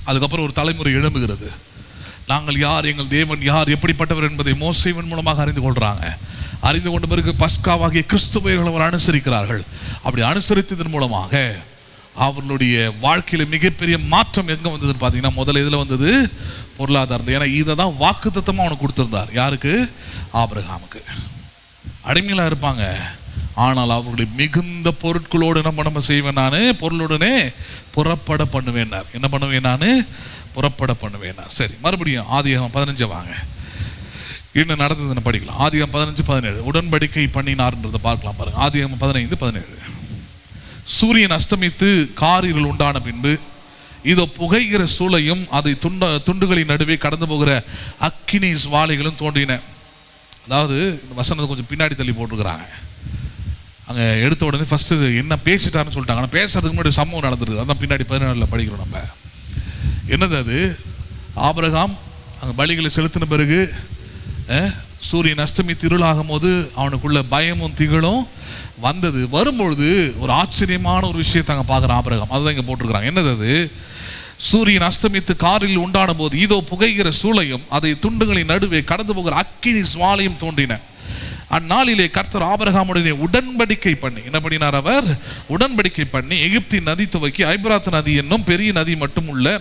அதுக்கப்புறம் ஒரு தலைமுறை எழும்புகிறது. நாங்கள் யார், எங்கள் தேவன் யார், எப்படிப்பட்டவர் என்பதை மோசேவின் மூலமாக அறிந்து கொள்றாங்க. அறிந்து கொண்ட பிறகு பஸ்காவாகிய கிறிஸ்துவை அவர் அனுசரிக்கிறார்கள். அப்படி அனுசரித்ததன் மூலமாக அவர்களுடைய வாழ்க்கையில மிகப்பெரிய மாற்றம் எங்க வந்ததுன்னு பார்த்தீங்கன்னா, முதல்ல இதில் வந்தது பொருளாதாரம். ஏன்னா இதை தான் வாக்குத்தத்தமாக அவனுக்கு கொடுத்திருந்தார். யாருக்கு? ஆபிரகாமுக்கு. அடிமைகளாக இருப்பாங்க, ஆனால் அவர்களை மிகுந்த பொருட்களோடு நம்ம செய்வேன், நான் பொருளுடனே புறப்பட பண்ணுவேன்னார். என்ன பண்ணுவேன்? நான் புறப்பட பண்ணுவேன்னார். சரி, மறுபடியும் ஆதியாகமம் 15 வாங்க, என்ன நடந்ததுன்னு படிக்கலாம். ஆதியாகமம் 15:17 உடன்படிக்கை பண்ணினார்ன்றதை பார்க்கலாம் பாருங்க. ஆதியாகமம் 15:17 சூரியன் அஸ்தமித்து காரிருள் உண்டான பின்பு இதோ புகைகிற சூளையும் அதை துண்டுகளின் நடுவே கடந்து போகிற அக்கினி ஜுவாலைகளும் தோன்றின. அதாவது இந்த வசனத்தை கொஞ்சம் பின்னாடி தள்ளி போட்டுருக்குறாங்க. அங்கே எடுத்த உடனே ஃபஸ்ட்டு என்ன பேசிட்டாருன்னு சொல்லிட்டாங்க. ஆனால் பேசுறதுக்கு முன்னாடி சம்பவம் நடந்துருது. அதான் பின்னாடி 14 படிக்கிறோம் நம்ம. என்னது அது? ஆபிரகாம் அங்கே பலிகளை செலுத்தின பிறகு சூரியன் அஸ்தமித்து இருளாகும் போது அவனுக்குள்ள பயமும் திகழும் வந்தது. வரும்பொழுது ஒரு ஆச்சரியமான ஒரு விஷயத்தை அங்கே பார்க்குறான் ஆபிரகாம். அதுதான் இங்கே போட்டிருக்கிறாங்க. என்னது அது? சூரியன் அஸ்தமித்து காரில் உண்டான போது இதோ புகைகிற சூளையும் அதை துண்டுகளின் நடுவே கடந்து போகிற அக்கினி ஜுவாலையும் தோன்றின. அந்நாளிலே கர்த்தர் ஆபிரகாமுடனே உடன்படிக்கை பண்ணி, என்ன பண்ணினார்? அவர் உடன்படிக்கை பண்ணி எகிப்தின் நதி துவக்கி ஐபிராத் நதி என்னும் பெரிய நதி மட்டும் உள்ள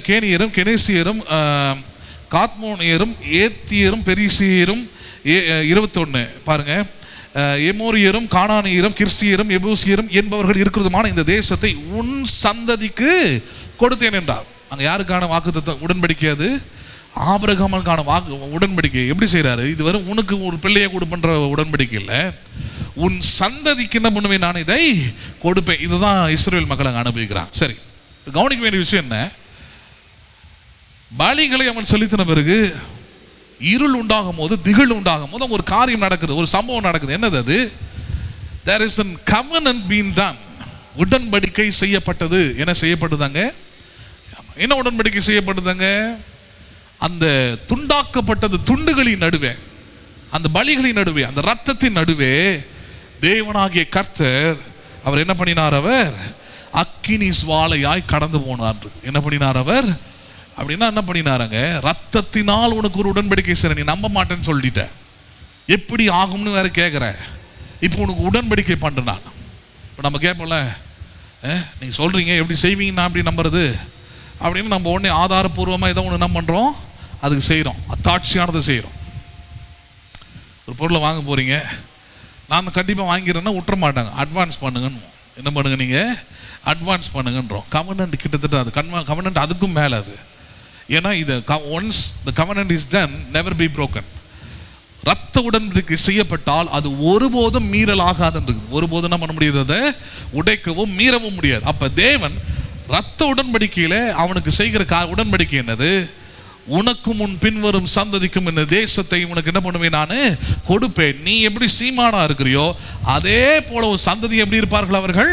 கேனியரும் கெனேசியரும் காத்மோனியரும் ஏத்தியரும் பெரிசியரும் 21 பாருங்க, எமோரியரும் கானானியரும் கிர்சியரும் எபூசியரும் என்பவர்கள் இருக்கிறதுமான இந்த தேசத்தை உன் சந்ததிக்கு கொடுத்தேன் என்றார். அங்க யாருக்கான வாக்குத்தத்தம்? உடன்படிக்கை. அது ஆபிரகாமுக்கான உடன்படிக்கை. எப்படி செய்யறாரு? இது வரும் உனக்கு ஒரு பிள்ளையை கொடுப்பன்ற உடன்படிக்கை இல்லை, உன் சந்ததிக்கு என்ன பண்ணுவேன்? நான் இதை கொடுப்பேன். இதுதான் இஸ்ரவேல் மக்கள் அங்கே அனுபவிக்கிறான். சரி, கவனிக்க வேண்டிய விஷயம் என்ன? பலிகளை அவன் செலுத்தின பிறகு இருள் உண்டாகும் போது, திகில் உண்டாகும் போது ஒரு காரியம் நடக்குது, ஒரு சம்பவம் நடக்குது. என்னது அது? There is a covenant being done. உடன்படிக்கை செய்யப்பட்டது. என்ன செய்யப்பட்டதாங்க? என்ன உடன்படிக்கை செய்யப்பட்டதாங்க? அந்த துண்டாக்கப்பட்டது துண்டுகளின் நடுவே, அந்த பலிகளின் நடுவே, அந்த ரத்தத்தின் நடுவே தேவனாகிய கர்த்தர் அவர் என்ன பண்ணினார்? அவர் அக்கினி ஜுவாலையாய் கடந்து போனார். என்ன பண்ணினார் அவர்? அப்படின்னா என்ன பண்ணினாருங்க? ரத்தத்தினால் உனக்கு ஒரு உடன்படிக்கை செய்ற, நீ நம்ப மாட்டேன்னு சொல்லிட்ட, எப்படி ஆகும்னு வேற கேட்குற. இப்போ உனக்கு உடன்படிக்கை பண்றேன் நான். இப்போ நம்ம கேட்போம்ல, நீங்க சொல்றீங்க எப்படி செய்வீங்க, நான் எப்படி நம்புறது அப்படின்னு நம்ம உடனே ஆதாரபூர்வமாக ஏதோ ஒன்று என்ன பண்ணுறோம், அதுக்கு செய்கிறோம், அத்தாட்சியானதை செய்கிறோம். ஒரு பொருளை வாங்க போறீங்க, நான் கண்டிப்பாக வாங்கிறேன்னா விட்டுற மாட்டாங்க. அட்வான்ஸ் பண்ணுங்கன்னு. என்ன பண்ணுங்க நீங்கள்? அட்வான்ஸ் பண்ணுங்கன்றோம். கவர்னன்ட் கிட்டத்தட்ட அது கவர்னன்ட் அதுக்கும் மேலே அது. ஏன்னா இது once the கவர்னன்ட் is done never be broken. ரத்த உடன்படிக்கை செய்யப்பட்டால் அது ஒருபோதும் மீறல் ஆகாது. ஒருபோதும் என்ன பண்ண முடியாது? அதை உடைக்கவும் மீறவும் முடியாது. அப்ப தேவன் ரத்த உடன்படிக்கையில அவனுக்கு செய்கிற உடன்படிக்கை என்னது? உனக்கும் உன் பின்வரும் சந்ததிக்கும் இந்த தேசத்தை உனக்கு என்ன பண்ணுவேன், நான் கொடுப்பேன். நீ எப்படி சீமானா இருக்கிறியோ அதே போல ஒரு சந்ததி எப்படி இருப்பார்கள்? அவர்கள்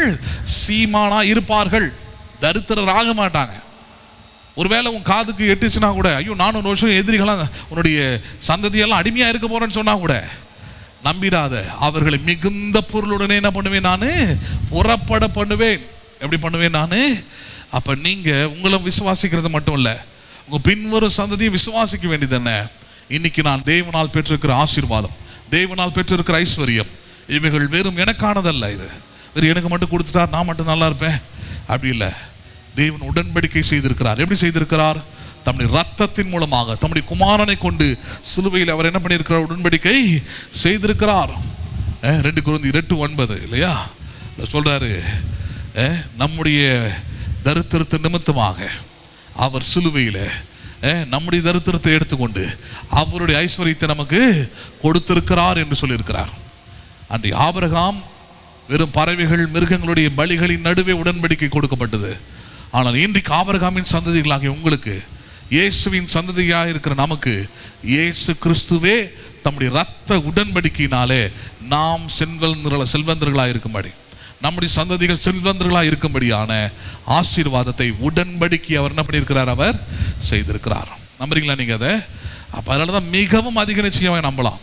சீமானா இருப்பார்கள், தரித்திரர் ஆக மாட்டாங்க. ஒருவேளை உன் காதுக்கு எட்டுச்சுன்னா கூட, ஐயோ 400 வருஷம் எதிரிகளாம் உன்னுடைய சந்ததியெல்லாம் அடிமையா இருக்க போறேன்னு சொன்னா கூட நம்பிடாத. அவர்களை மிகுந்த பொருளுடனே என்ன பண்ணுவேன், நான் புறப்பட பண்ணுவேன். எப்படி பண்ணுவேன் நான்? அப்ப நீங்க உங்களை விசுவாசிக்கிறது மட்டும் இல்ல, உங்க பின்வரும் சந்ததியை விசுவாசிக்க வேண்டியது என்ன? இன்னைக்கு நான் தேவனால் பெற்றிருக்கிற ஆசீர்வாதம், தேவனால் பெற்றிருக்கிற ஐஸ்வர்யம், இவைகள் வெறும் எனக்கானதல்ல. இது வெறும் எனக்கு மட்டும் கொடுத்துட்டா நான் மட்டும் நல்லா இருப்பேன் அப்படி இல்லை. தேவன் உடன்படிக்கை செய்திருக்கிறார். எப்படி செய்திருக்கிறார்? தம்முடைய ரத்தத்தின் மூலமாக, தம்முடைய குமாரனை கொண்டு சிலுவையில் அவர் என்ன பண்ணியிருக்கிறார்? உடன்படிக்கை செய்திருக்கிறார். 2 கொரிந்தியர் 8:9 இல்லையா சொல்றாரு, நம்முடைய தரித்திரத்தின் நிமித்தமாக அவர் சிலுவையில் நம்முடைய தரித்திரத்தை எடுத்துக்கொண்டு அவருடைய ஐஸ்வர்யத்தை நமக்கு கொடுத்திருக்கிறார் என்று சொல்லியிருக்கிறார். அன்றைய ஆபிரகாம் வெறும் பறவைகள் மிருகங்களுடைய பலிகளின் நடுவே உடன்படிக்கை கொடுக்கப்பட்டது. ஆனால் இன்றைக்கு ஆபிரகாமின் சந்ததிகளாகிய உங்களுக்கு, இயேசுவின் சந்ததியாக இருக்கிற நமக்கு, இயேசு கிறிஸ்துவே தம்முடைய ரத்த உடன்படிக்கையினாலே நாம் செல்வந்தர்களாக இருக்கும்படி, நம்முடைய சந்ததிகள் செல்வந்தர்களாக இருக்கும்படியான ஆசீர்வாதத்தை உடன்படிக்கை அவர் என்ன பண்ணியிருக்கிறார்? அவர் செய்திருக்கிறார். நம்புறீங்களா நீங்க அதை? அப்ப அதனாலதான் மிகவும் அதிக நிச்சயமாக நம்பலாம்,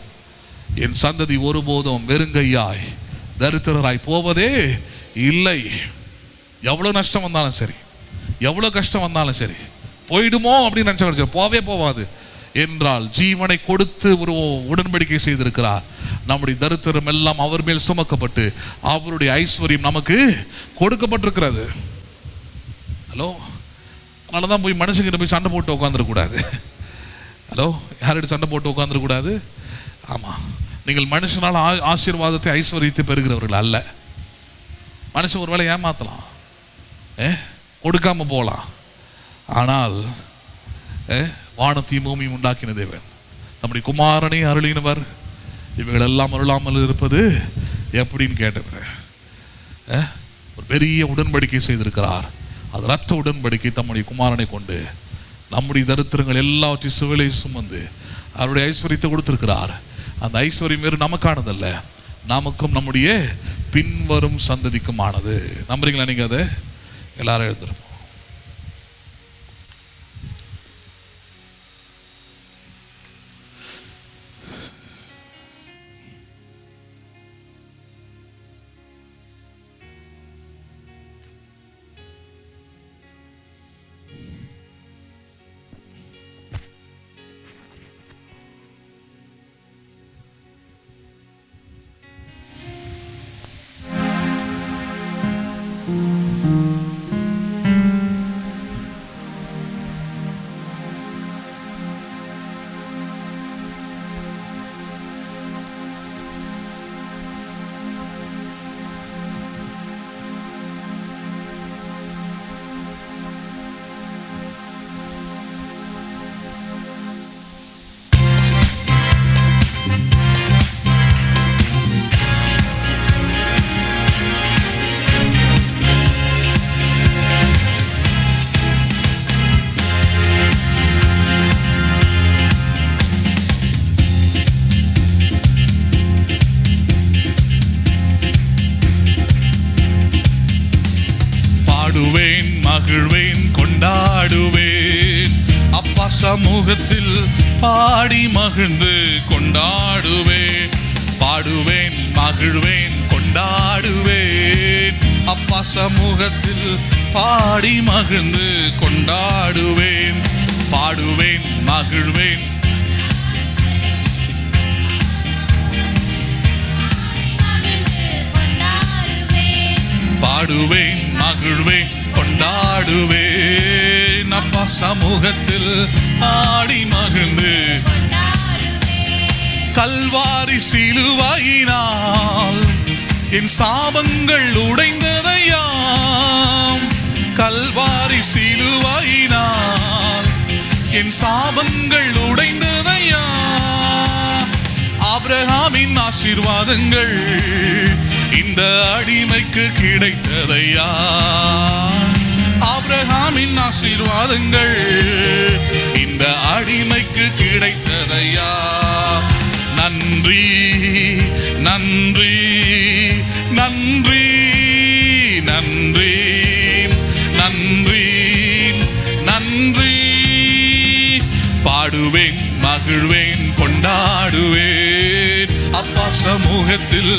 என் சந்ததி ஒருபோதும் வெறுங்கையாய் தரித்திரராய் போவதே இல்லை. எவ்வளவு நஷ்டம் வந்தாலும் சரி, எவ்வளவு கஷ்டம் வந்தாலும் சரி, போயிடுமோ அப்படின்னு நினைச்ச போவே போவாது என்றால் ஜீவனை கொடுத்து ஒரு உடன்படிக்கை செய்திருக்கிறார். நம்முடைய தரித்திரம் எல்லாம் அவர் மேல் சுமக்கப்பட்டு அவருடைய ஐஸ்வர்யம் நமக்கு கொடுக்கப்பட்டிருக்கிறது. ஹலோ, அதனாலதான் போய் மனுஷங்கிட்ட போய் சண்டை போட்டு உட்காந்துடக்கூடாது. ஹலோ, யார்கிட்ட சண்டை போட்டு உட்காந்துடக்கூடாது. ஆமா, நீங்கள் மனுஷனால் ஆசீர்வாதத்தை ஐஸ்வர்யத்தை பெறுகிறவர்கள் அல்ல. மனுஷன் ஒரு வேளை ஏமாத்தலாம், கொடுக்காம போகலாம். ஆனால் வானத்தையும் பூமியும் உண்டாக்கின தேவன், நம்முடைய குமாரனை அருளினவர், இவைகள் எல்லாம் அருளாமல் இருப்பது எப்படின்னு கேட்டவர் ஒரு பெரிய உடன்படிக்கை செய்திருக்கிறார். அது ரத்த உடன்படிக்கை. தம்முடைய குமாரனை கொண்டு நம்முடைய தரித்திரங்கள் எல்லாவற்றையும் சிலுவையிலே சுமந்து அவருடைய ஐஸ்வர்யத்தை கொடுத்திருக்கிறார். அந்த ஐஸ்வர்யம் வேறு நமக்கானதல்ல, நமக்கும் நம்முடைய பின்வரும் சந்ததிக்கும் ஆனது. நம்புறீங்களா நீங்க? அதை எல்லாரும் எழுதுறோம். மகிழ்வேன், கொண்டாடுவேன், அப்பா சமூகத்தில் பாடி மகிழ்ந்து கொண்டாடுவேன். பாடுவேன், மகிழ்வேன், கொண்டாடுவேன், அப்பா சமூகத்தில் பாடி மகிழ்ந்து கொண்டாடுவேன். பாடுவேன், மகிழ்வேன், பாடுவேன், மகிழ்வேன், கொண்டாடுவேன், அப்பா சமூகத்தில் ஆடி மகிழ்ந்து. கல்வாரி சிலுவையினால் என் சாபங்கள் உடைந்ததையா. கல்வாரி சிலுவையினால் என் சாபங்கள் உடைந்ததையா. ஆபிரகாமின் ஆசீர்வாதங்கள் இந்த அடிமைக்கு கிடைத்ததையா. ஆபிரகாமின் ஆசீர்வாதங்கள் இந்த அடிமைக்கு கிடைத்ததையா. நன்றி நன்றி நன்றி நன்றி நன்றி நன்றி. பாடுவேன் மகிழ்வேன் கொண்டாடுவேன் அப்பா சமூகத்தில்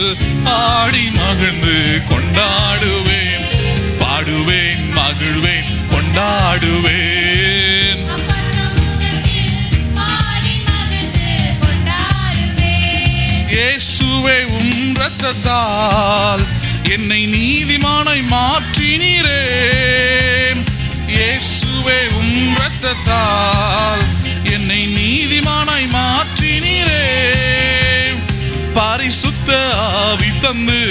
பாடி மகிழ்ந்து கொண்டாடுவேன். பாடுவேன் மகிழ்வேன் கொண்டாடுவேன். இயேசுவே உம் இரத்தத்தால் என்னை நீதிமானாய் மாற்றினீரே. இயேசுவே உம் இரத்தத்தால் என்னை நீதிமானாய் மாற்றினீரே. பரிசுத்த ஆவி தந்து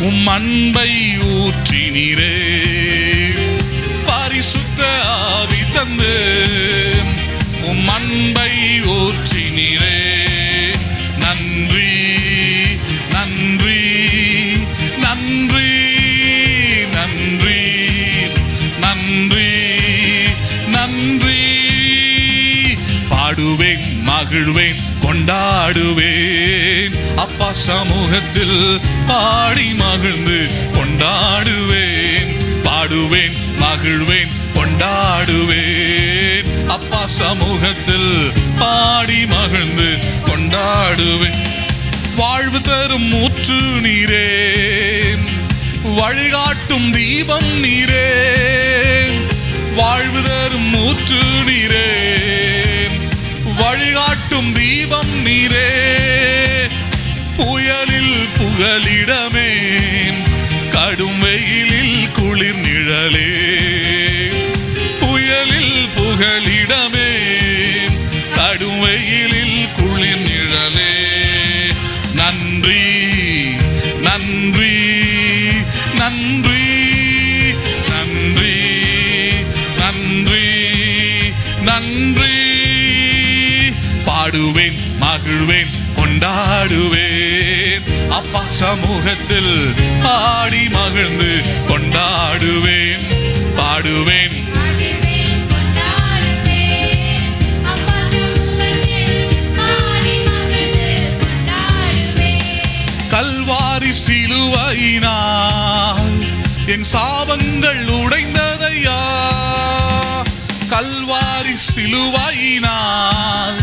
உம் அன்பை ஊற்றினீரே. பரிசுத்த ஆவி தந்து உம் அன்பை ஊற்றினீரே. நன்றி நன்றி நன்றி நன்றி நன்றி நன்றி. பாடுவேன் மகிழ்வேன் கொண்டாடுவேன் அப்பா சமூகத்தில் பாடி மகிழ்ந்து கொண்டாடுவேன். பாடுவேன் மகிழ்வேன் கொண்டாடுவேன் அப்பா சமூகத்தில் பாடி மகிழ்ந்து கொண்டாடுவேன். வாழ்வு தரும் ஊற்று நீரே, வழிகாட்டும் தீபம் நீரே. வாழ்வு தரும் ஊற்று நீரே, வழிகாட்டும் தீபம் நீரே. புயலில் புகலிடமே, கடும் வெயிலில் குளிர் நிழலே. புயலில் புகலிடமே, கடும் வெயிலில் குளிர் நிழலே. நன்றி நன்றி நன்றி நன்றி நன்றி நன்றி. பாடுவேன் மகிழ்வேன் கொண்டாடுவேன் அப்பா சமூகத்தில் பாடி மகிழ்ந்து கொண்டாடுவேன். பாடுவேன் கல்வாரி சிலுவையினால் என் சாபங்கள் உடைந்ததையா. கல்வாரி சிலுவையினால்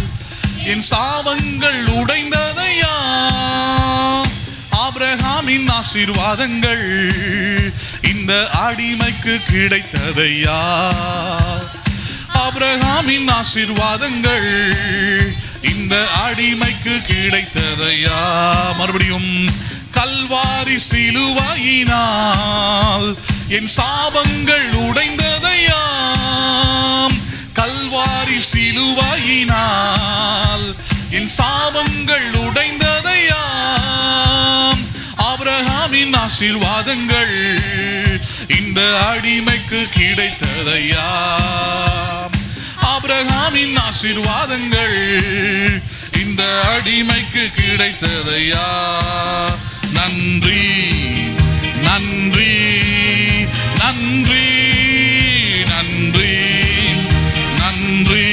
என் சாபங்கள் உடைந்ததையா. ஆபிரகாமின் ஆசீர்வாதங்கள் இந்த அடிமைக்கு கிடைத்ததையா. ஆபிரகாமின் ஆசீர்வாதங்கள் இந்த அடிமைக்கு கிடைத்ததையா. மறுபடியும் கல்வாரி சிலுவையினால் என் சாபங்கள் உடைந்ததையா. கல்வாரி சிலுவையினால் என் சாபங்கள் உடைந்ததையா. ஆபிரகாமின் ஆசீர்வாதங்கள் இந்த அடிமைக்கு கிடைத்ததையா. ஆபிரகாமின் ஆசீர்வாதங்கள் இந்த அடிமைக்கு கிடைத்ததையா. நன்றி நன்றி நன்றி நன்றி நன்றி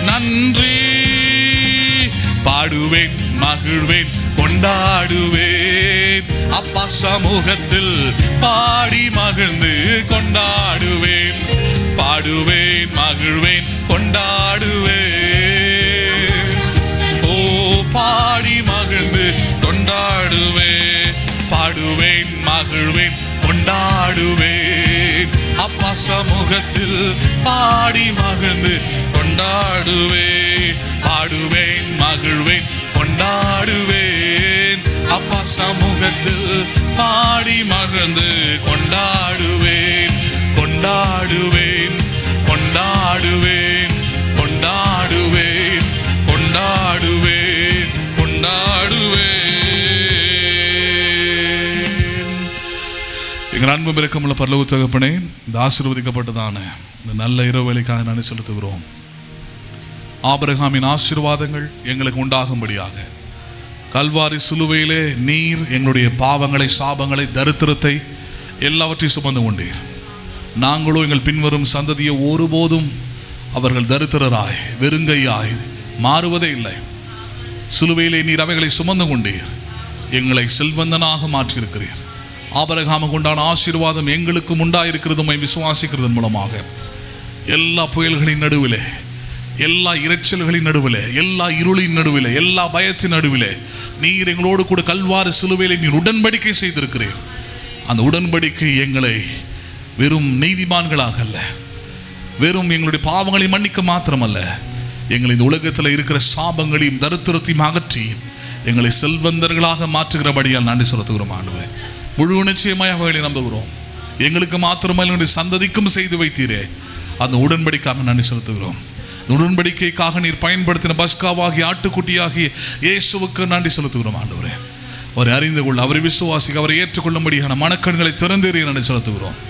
நன்றி. பாடுவேன் மகிழ்வேன் கொண்டாடுவேன் அப்பா சமூகத்தில் பாடி மகிழ்ந்து கொண்டாடுவேன். பாடுவேன் மகிழ்வேன் கொண்டாடுவேன். ஓ பாடி மகிழ்ந்து கொண்டாடுவேன். பாடுவேன் மகிழ்வேன் கொண்டாடுவேன் அப்பா சமூகத்தில் பாடி மகிழ்ந்து கொண்டாடுவேன். பாடுவேன் மகிழ்வேன் கொண்டாடுவேன் அப்பா சமூகத்தில் பாடி மகிழ்ந்து கொண்டாடுவேன். கொண்டாடுவேன் கொண்டாடுவேன் கொண்டாடுவேன் கொண்டாடுவேன் எங்கள் அன்பு இரக்கமுள்ள பரலோக தகப்பனே, இந்த ஆசீர்வதிக்கப்பட்டதான இந்த நல்ல இரவு வேளைக்காக நன்றி செலுத்துகிறோம். ஆபிரகாமின் ஆசீர்வாதங்கள் எங்களுக்கு உண்டாகும்படியாக கல்வாரி சிலுவையிலே நீர் எங்களுடைய பாவங்களை, சாபங்களை, தரித்திரத்தை எல்லாவற்றையும் சுமந்து கொண்டீர். நாங்களோ எங்கள் பின்வரும் சந்ததியை ஒருபோதும் அவர்கள் தரித்திரராய் வெறுங்கையாய் மாறுவதே இல்லை. சிலுவையிலே நீர் அவைகளை சுமந்து கொண்டீர், எங்களை செல்வந்தனாக மாற்றியிருக்கிறீர். ஆபிரகாமுக்கு உண்டான ஆசீர்வாதம் எங்களுக்கும் உண்டாயிருக்கிறது. விசுவாசிக்கிறதன் மூலமாக எல்லா புயல்களின் நடுவிலே, எல்லா இரைச்சல்களின் நடுவிலே, எல்லா இருளின் நடுவிலே, எல்லா பயத்தின் நடுவிலே நீர் எங்களோடு கூட கல்வாரி சிலுவையிலே நீர் உடன்படிக்கை செய்திருக்கிறீர். அந்த உடன்படிக்கை எங்களை வெறும் நீதிமான்களாக அல்ல, வெறும் எங்களுடைய பாவங்களை மன்னிக்க மாத்திரமல்ல, எங்களை இந்த உலகத்தில் இருக்கிற சாபங்களையும் தரித்திரத்தையும் அகற்றி எங்களை செல்வந்தர்களாக மாற்றுகிறபடியால் நன்றி செலுத்துகிறோம். ஆண்டவரே, முழு நிச்சயமாய் அவைகளை நம்புகிறோம். எங்களுக்கு மாத்திரமல்ல, எங்களுடைய சந்ததிக்கும் செய்து வைத்தீரே, அந்த உடன்படிக்காக நன்றி செலுத்துகிறோம். உடன்படிக்கைக்காக நீர் பயன்படுத்தின பஸ்காவாகிய ஆட்டுக்குட்டியாகிய இயேசுவுக்கு நன்றி செலுத்துகிறோம். ஆண்டவரே, அவரை அறிந்து கொள்ள, அவரை விசுவாசிக்க, அவரை ஏற்றுக்கொள்ளும்படியான மனக்கண்களை திறந்தேறிய நன்றி செலுத்துகிறோம்.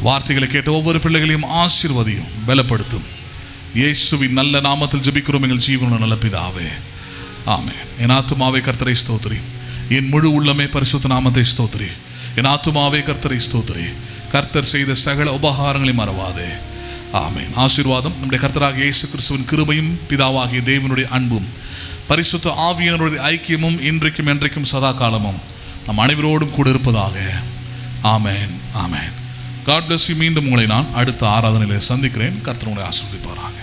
வார்த்தைகளை கேட்ட ஒவ்வொரு பிள்ளைகளையும் ஆசீர்வதியும், பலப்படுத்தும். இயேசுவின் நல்ல நாமத்தில் ஜெபிக்கிறோம் எங்கள் ஜீவனுள்ள நல்ல பிதாவே, ஆமென். என் ஆத்துமாவே கர்த்தரை ஸ்தோத்திரி, என் முழு உள்ளமே பரிசுத்த நாமத்தை ஸ்தோத்திரி. என் ஆத்துமாவே கர்த்தரை ஸ்தோத்திரி, கர்த்தர் செய்த சகல உபகாரங்களை மறவாதே. ஆமென். ஆசீர்வாதம் நம்முடைய கர்த்தராகிய இயேசு கிறிஸ்துவின் கிருபையும், பிதாவாகிய தேவனுடைய அன்பும், பரிசுத்த ஆவியானவருடைய ஐக்கியமும் இன்றைக்கும் என்றைக்கும் சதா காலமும் நம் அனைவரோடும் கூட இருப்பதாக. ஆமென், ஆமென். God bless you. மீண்டும் உங்களை நான் அடுத்த ஆராதனையில் சந்திக்கிறேன். கர்த்தர் உங்களை ஆசீர்வதிப்பாராக.